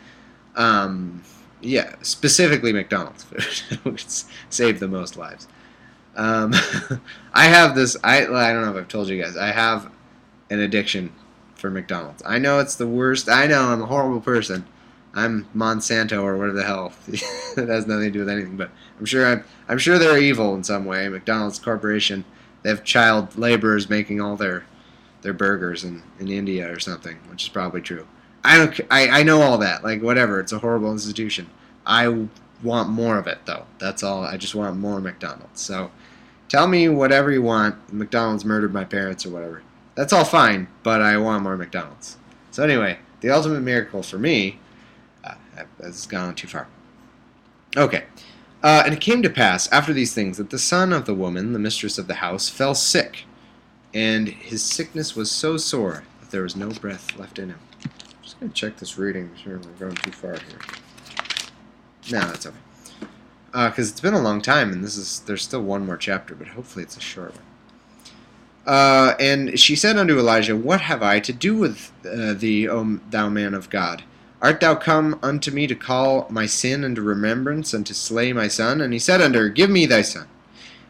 Yeah, specifically McDonald's food would save the most lives. I have this, I don't know if I've told you guys, I have an addiction for McDonald's. I know it's the worst. I know I'm a horrible person. I'm Monsanto or whatever the hell. It has nothing to do with anything, but I'm sure they're evil in some way. McDonald's Corporation, they have child laborers making all their burgers in India or something, which is probably true. I know all that. Like whatever, it's a horrible institution. I want more of it though. That's all. I just want more McDonald's. So tell me whatever you want. McDonald's murdered my parents or whatever. That's all fine, but I want more McDonald's. So anyway, the ultimate miracle for me. That's gone too far. Okay. And it came to pass, after these things, that the son of the woman, the mistress of the house, fell sick, and his sickness was so sore that there was no breath left in him. I'm just going to check this reading. I'm sure we're going too far here. No, that's okay. Because it's been a long time, and there's still one more chapter, but hopefully it's a short one. And she said unto Elijah, What have I to do with thee, O thou man of God? Art thou come unto me to call my sin into remembrance, and to slay my son? And he said unto her, Give me thy son.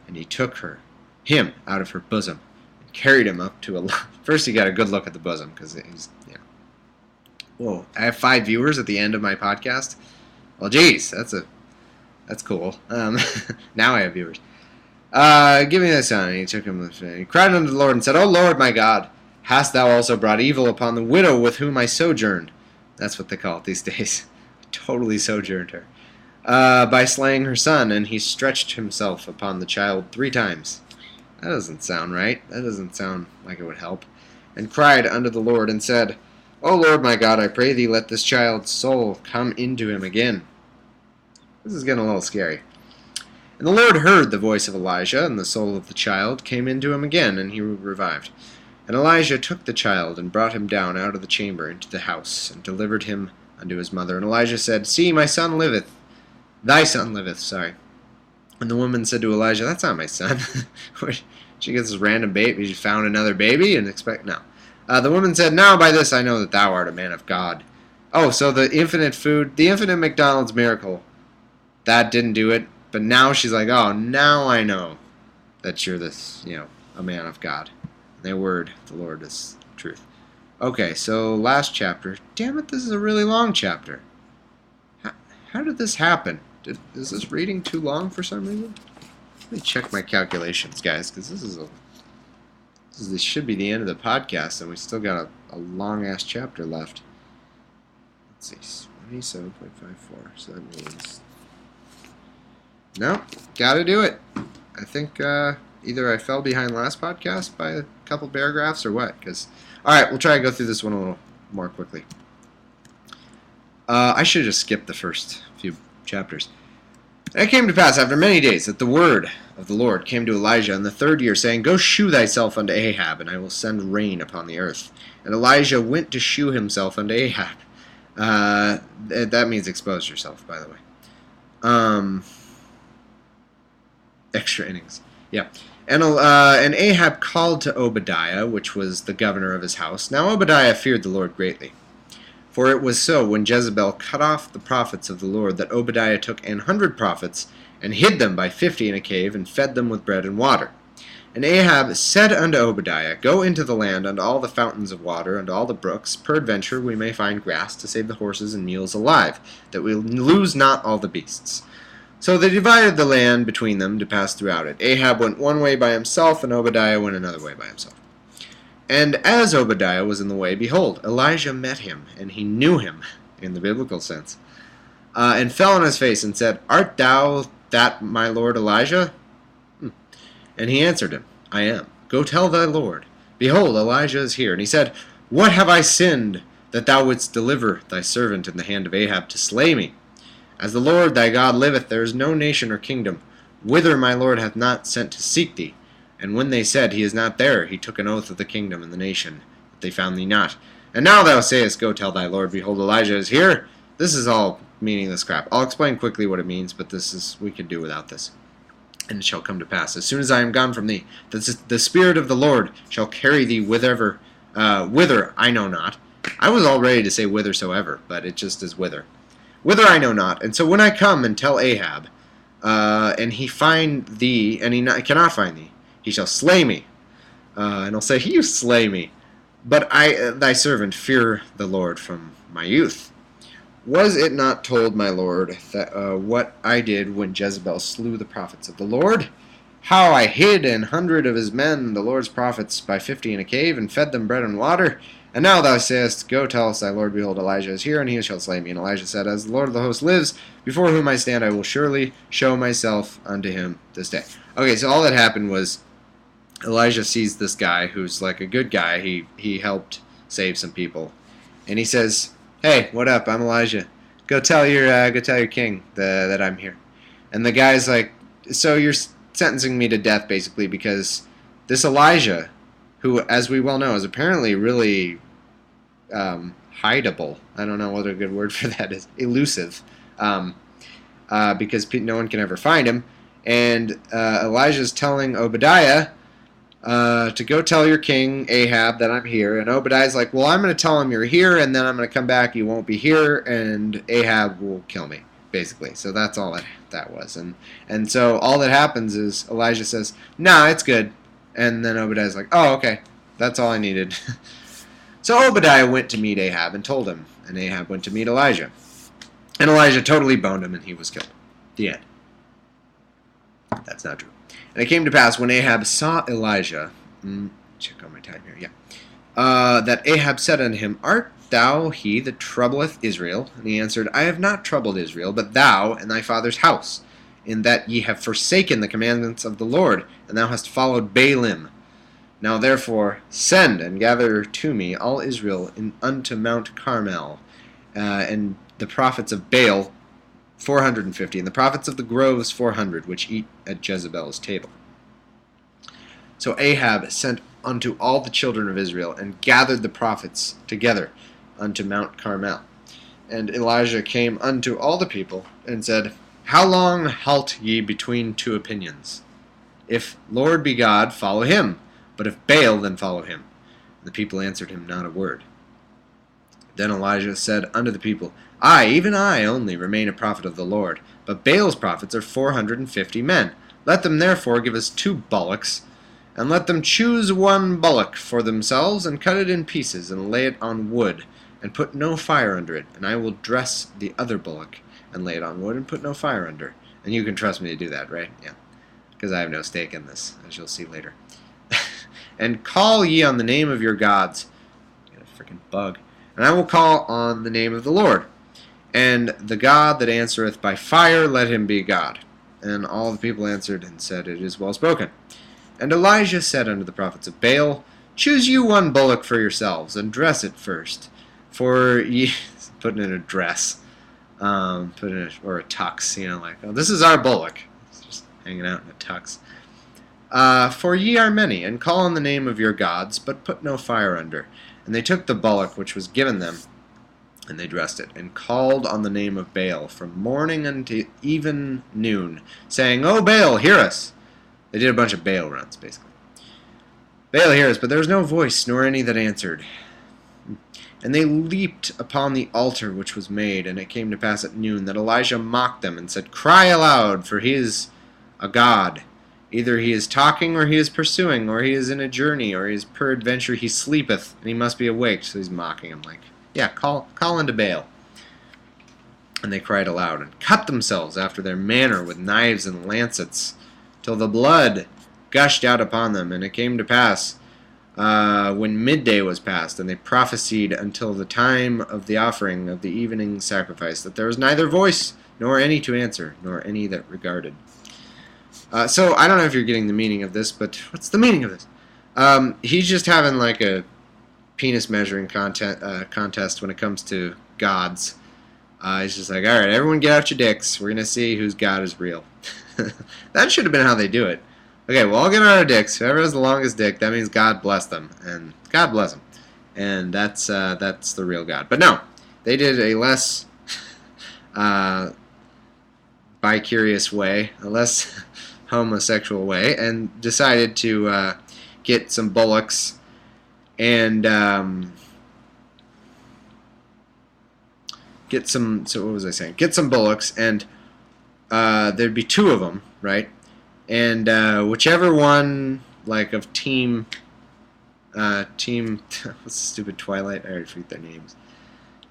And he took him out of her bosom, and carried him up to a... First he got a good look at the bosom, because he's, Whoa, I have 5 viewers at the end of my podcast? Well, geez, that's cool. Now I have viewers. Give me thy son. And he took him, and he cried unto the Lord, and said, O Lord my God, hast thou also brought evil upon the widow with whom I sojourned? That's what they call it these days. Totally sojourned her. By slaying her son, and he stretched himself upon the child 3 times. That doesn't sound right. That doesn't sound like it would help. And cried unto the Lord, and said, O Lord my God, I pray thee, let this child's soul come into him again. This is getting a little scary. And the Lord heard the voice of Elijah, and the soul of the child came into him again, and he revived. And Elijah took the child, and brought him down out of the chamber into the house, and delivered him unto his mother. And Elijah said, See, my son liveth. Thy son liveth, sorry. And the woman said to Elijah, That's not my son. She gets this random baby. She found another baby and no. The woman said, Now by this I know that thou art a man of God. Oh, so the infinite food, the infinite McDonald's miracle, that didn't do it. But now she's like, oh, now I know that you're this, a man of God. Thy word, the Lord, is truth. Okay, so last chapter. Damn it, this is a really long chapter. How did this happen? Is this reading too long for some reason? Let me check my calculations, guys, because this should be the end of the podcast, and we still got a long-ass chapter left. Let's see, 27.54, so that means... No, gotta do it. I think either I fell behind last podcast by a couple paragraphs or what. Alright, we'll try to go through this one a little more quickly. I should have just skipped the first few chapters. And it came to pass after many days that the word of the Lord came to Elijah in the 3rd year, saying, Go shew thyself unto Ahab, and I will send rain upon the earth. And Elijah went to shew himself unto Ahab. That means expose yourself, by the way. Extra innings. Yeah. And Ahab called to Obadiah, which was the governor of his house. Now Obadiah feared the Lord greatly. For it was so, when Jezebel cut off the prophets of the Lord, that Obadiah took 100 prophets, and hid them by 50 in a cave, and fed them with bread and water. And Ahab said unto Obadiah, Go into the land, unto all the fountains of water, and all the brooks, peradventure we may find grass to save the horses and mules alive, that we lose not all the beasts. So they divided the land between them to pass throughout it. Ahab went one way by himself, and Obadiah went another way by himself. And as Obadiah was in the way, behold, Elijah met him, and he knew him, in the biblical sense, and fell on his face, and said, Art thou that my lord Elijah? And he answered him, I am. Go tell thy lord, behold, Elijah is here. And he said, What have I sinned, that thou wouldst deliver thy servant in the hand of Ahab to slay me? As the Lord thy God liveth, there is no nation or kingdom, whither my Lord hath not sent to seek thee. And when they said, He is not there, he took an oath of the kingdom and the nation, that they found thee not. And now thou sayest, Go tell thy Lord, behold, Elijah is here. This is all meaningless crap. I'll explain quickly what it means, but we can do without this. And it shall come to pass, as soon as I am gone from thee, that the Spirit of the Lord shall carry thee whither I know not. I was all ready to say whithersoever, but it just is whither. Whither I know not. And so when I come and tell Ahab, and he find thee, and he cannot find thee, he shall slay me. And I'll say, You slay me. But I, thy servant, fear the Lord from my youth. Was it not told, my Lord, that what I did when Jezebel slew the prophets of the Lord? How I hid 100 of his men, the Lord's prophets, by 50 in a cave, and fed them bread and water? And now thou sayest, Go tell us thy Lord, behold, Elijah is here, and he shall slay me. And Elijah said, As the Lord of the host lives, before whom I stand, I will surely show myself unto him this day. Okay, so all that happened was Elijah sees this guy who's like a good guy. He helped save some people. And he says, Hey, what up? I'm Elijah. Go tell your king that I'm here. And the guy's like, So you're sentencing me to death, basically, because this Elijah, who, as we well know, is apparently really hideable. I don't know what a good word for that is. Elusive. Because no one can ever find him. And Elijah's telling Obadiah to go tell your king, Ahab, that I'm here. And Obadiah's like, well, I'm going to tell him you're here, and then I'm going to come back, you won't be here, and Ahab will kill me, basically. So that's all that was. And so all that happens is Elijah says, nah, it's good. And then Obadiah's like, oh, okay, that's all I needed. So Obadiah went to meet Ahab and told him, and Ahab went to meet Elijah. And Elijah totally boned him, and he was killed. The end. That's not true. And it came to pass, when Ahab saw Elijah, check on my time here, that Ahab said unto him, Art thou he that troubleth Israel? And he answered, I have not troubled Israel, but thou and thy father's house, in that ye have forsaken the commandments of the Lord, and thou hast followed Baalim. Now therefore send and gather to me all Israel unto Mount Carmel, and the prophets of Baal 450, and the prophets of the groves 400, which eat at Jezebel's table. So Ahab sent unto all the children of Israel, and gathered the prophets together unto Mount Carmel. And Elijah came unto all the people, and said, How long halt ye between two opinions? If Lord be God, follow him, but if Baal, then follow him. And the people answered him not a word. Then Elijah said unto the people, I, even I only, remain a prophet of the Lord, but Baal's prophets are 450 men. Let them therefore give us 2 bullocks, and let them choose 1 bullock for themselves, and cut it in pieces, and lay it on wood, and put no fire under it. And I will dress the other bullock, and lay it on wood, and put no fire under. And you can trust me to do that, right? Yeah. Because I have no stake in this, as you'll see later. And call ye on the name of your gods. Got a freaking bug. And I will call on the name of the Lord. And the God that answereth by fire, let him be God. And all the people answered and said, It is well spoken. And Elijah said unto the prophets of Baal, Choose you 1 bullock for yourselves, and dress it first. For ye, putting in a dress, or a tux, like, oh, this is our bullock. It's just hanging out in a tux. For ye are many, and call on the name of your gods, but put no fire under. And they took the bullock which was given them, and they dressed it, and called on the name of Baal from morning unto even noon, saying, O Baal, hear us. They did a bunch of Baal runs, basically. Baal, hear us, but there was no voice, nor any that answered. And they leaped upon the altar which was made, and it came to pass at noon that Elijah mocked them, and said, Cry aloud, for he is a god. Either he is talking, or he is pursuing, or he is in a journey, or he is peradventure he sleepeth, and he must be awake. So he's mocking him, like, yeah, call unto Baal. And they cried aloud, and cut themselves after their manner with knives and lancets, till the blood gushed out upon them. And it came to pass, when midday was past, and they prophesied until the time of the offering of the evening sacrifice, that there was neither voice, nor any to answer, nor any that regarded. So I don't know if you're getting the meaning of this, but what's the meaning of this? He's just having like a penis measuring contest when it comes to gods. He's just like, all right, everyone get out your dicks. We're going to see whose God is real. That should have been how they do it. Okay, we'll all get out our dicks. Whoever has the longest dick, that means God bless them. And God bless them. And that's the real God. But no, they did a less bicurious way, a less homosexual way, and decided to get some bullocks and get some. So what was I saying? Get some bullocks, and there'd be two of them, right? And whichever one, like of team, what's the stupid Twilight? I already forget their names.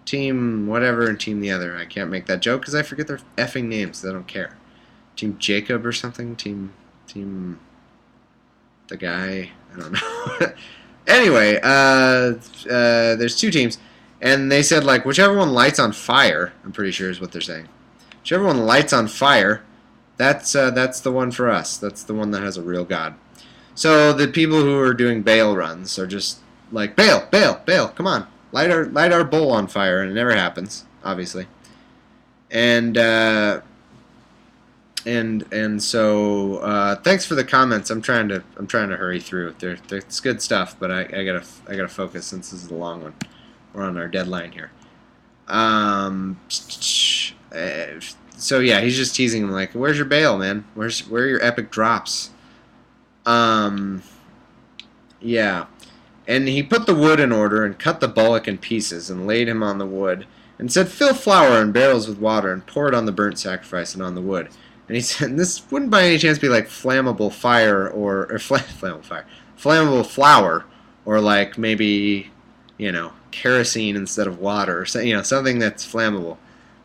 Team whatever and team the other. I can't make that joke because I forget their effing names. I don't care. Team Jacob or something. Team the guy. I don't know. Anyway, there's two teams, and they said like whichever one lights on fire. I'm pretty sure is what they're saying. Whichever one lights on fire, that's the one for us. That's the one that has a real God. So the people who are doing bail runs are just like bail, come on. Light our bowl on fire, and it never happens, obviously. And so thanks for the comments. I'm trying to hurry through. It's good stuff, but I gotta focus since this is a long one. We're on our deadline here. So yeah, he's just teasing him like, "Where's your bail, man? Where are your epic drops?" Yeah. And he put the wood in order and cut the bullock in pieces and laid him on the wood and said, "Fill flour in barrels with water and pour it on the burnt sacrifice and on the wood." And he said, "This wouldn't by any chance be like flammable fire or flammable flour, or like maybe, kerosene instead of water, or something that's flammable.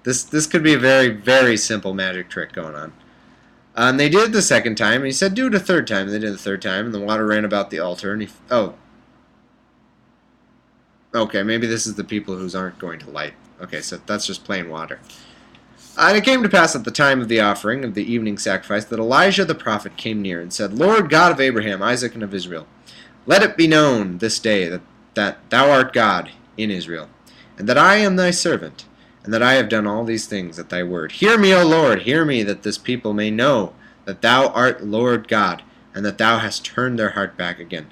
This could be a very, very simple magic trick going on." And they did it the second time, and he said, "Do it a third time." And they did it the third time, and the water ran about the altar, and okay, maybe this is the people who aren't going to light. Okay, so that's just plain water. And it came to pass at the time of the offering of the evening sacrifice that Elijah the prophet came near and said, "Lord God of Abraham, Isaac, and of Israel, let it be known this day that thou art God in Israel, and that I am thy servant, and that I have done all these things at thy word. Hear me, O Lord, hear me, that this people may know that thou art Lord God, and that thou hast turned their heart back again."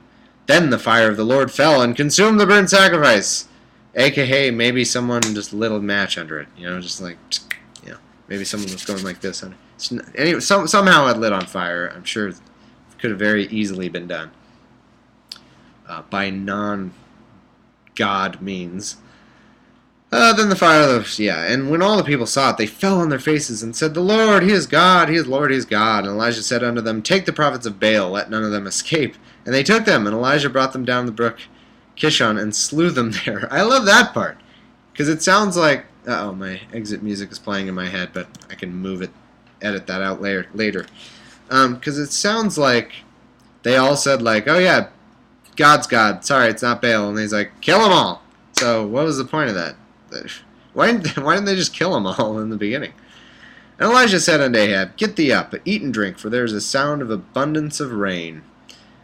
Then the fire of the Lord fell and consumed the burnt sacrifice. AKA, maybe someone just lit a match under it. Just like, maybe someone was going like this. Anyway, somehow it lit on fire. I'm sure it could have very easily been done by non-God means. Then the fire, and when all the people saw it, they fell on their faces and said, "The Lord, He is God, He is Lord, He is God." And Elijah said unto them, "Take the prophets of Baal, let none of them escape." And they took them, and Elijah brought them down the brook Kishon and slew them there. I love that part, because it sounds like, my exit music is playing in my head, but I can edit that out later. Because it sounds like they all said like, "Oh yeah, God's God, sorry, it's not Baal." And he's like, "Kill them all." So what was the point of that? Why didn't they just kill them all in the beginning? And Elijah said unto Ahab, "Get thee up, eat and drink, for there is a sound of abundance of rain."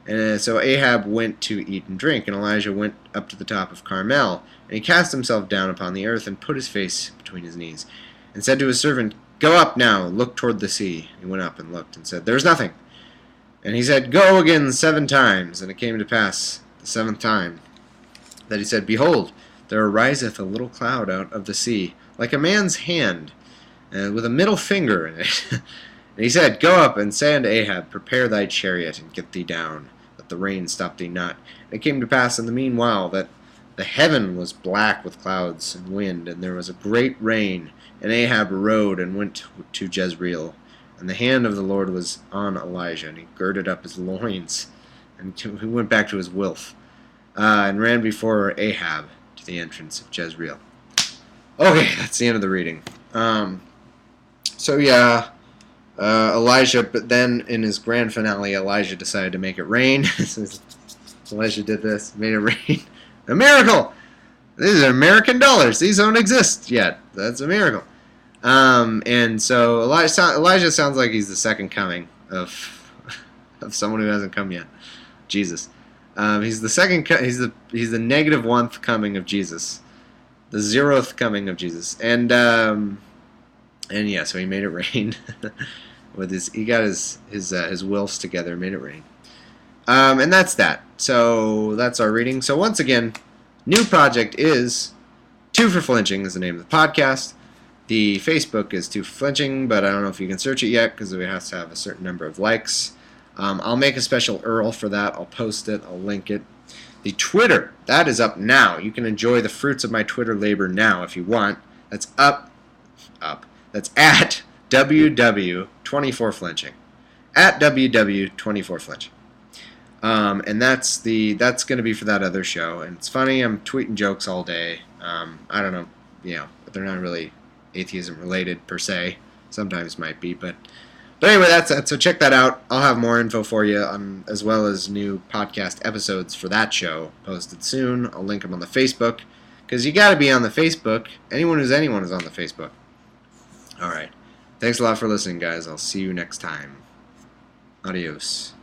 And so Ahab went to eat and drink, and Elijah went up to the top of Carmel, and he cast himself down upon the earth and put his face between his knees, and said to his servant, "Go up now, look toward the sea." He went up and looked, and said, "There is nothing." And he said, "Go again 7 times. And it came to pass the 7th time that he said, "Behold, there ariseth a little cloud out of the sea, like a man's hand, with a middle finger in it." And he said, "Go up and say unto Ahab, Prepare thy chariot, and get thee down, that the rain stop thee not." And it came to pass in the meanwhile that the heaven was black with clouds and wind, and there was a great rain. And Ahab rode and went to Jezreel. And the hand of the Lord was on Elijah, and he girded up his loins, and he went back to his wolf, and ran before Ahab to the entrance of Jezreel. Okay, that's the end of the reading. Elijah, but then in his grand finale, Elijah decided to make it rain. Elijah did this, made it rain. A miracle! These are American dollars. These don't exist yet. That's a miracle. And so Elijah sounds like he's the second coming of someone who hasn't come yet. Jesus. He's the second. He's the negative 1th coming of Jesus, the 0th coming of Jesus, and yeah, so he made it rain with he got his wills together, made it rain, and that's that. So that's our reading. So once again, new project is Two for Flinching is the name of the podcast. The Facebook is Two for Flinching, but I don't know if you can search it yet because it has to have a certain number of likes. I'll make a special URL for that. I'll post it. I'll link it. The Twitter, that is up now. You can enjoy the fruits of my Twitter labor now if you want. That's up. That's at WW24Flinching. At WW24Flinching. And that's going to be for that other show. And it's funny, I'm tweeting jokes all day. I don't know, they're not really atheism related per se. Sometimes might be, but anyway, that's it. So check that out. I'll have more info for you, as well as new podcast episodes for that show posted soon. I'll link them on the Facebook, because you got to be on the Facebook. Anyone is on the Facebook. All right. Thanks a lot for listening, guys. I'll see you next time. Adios.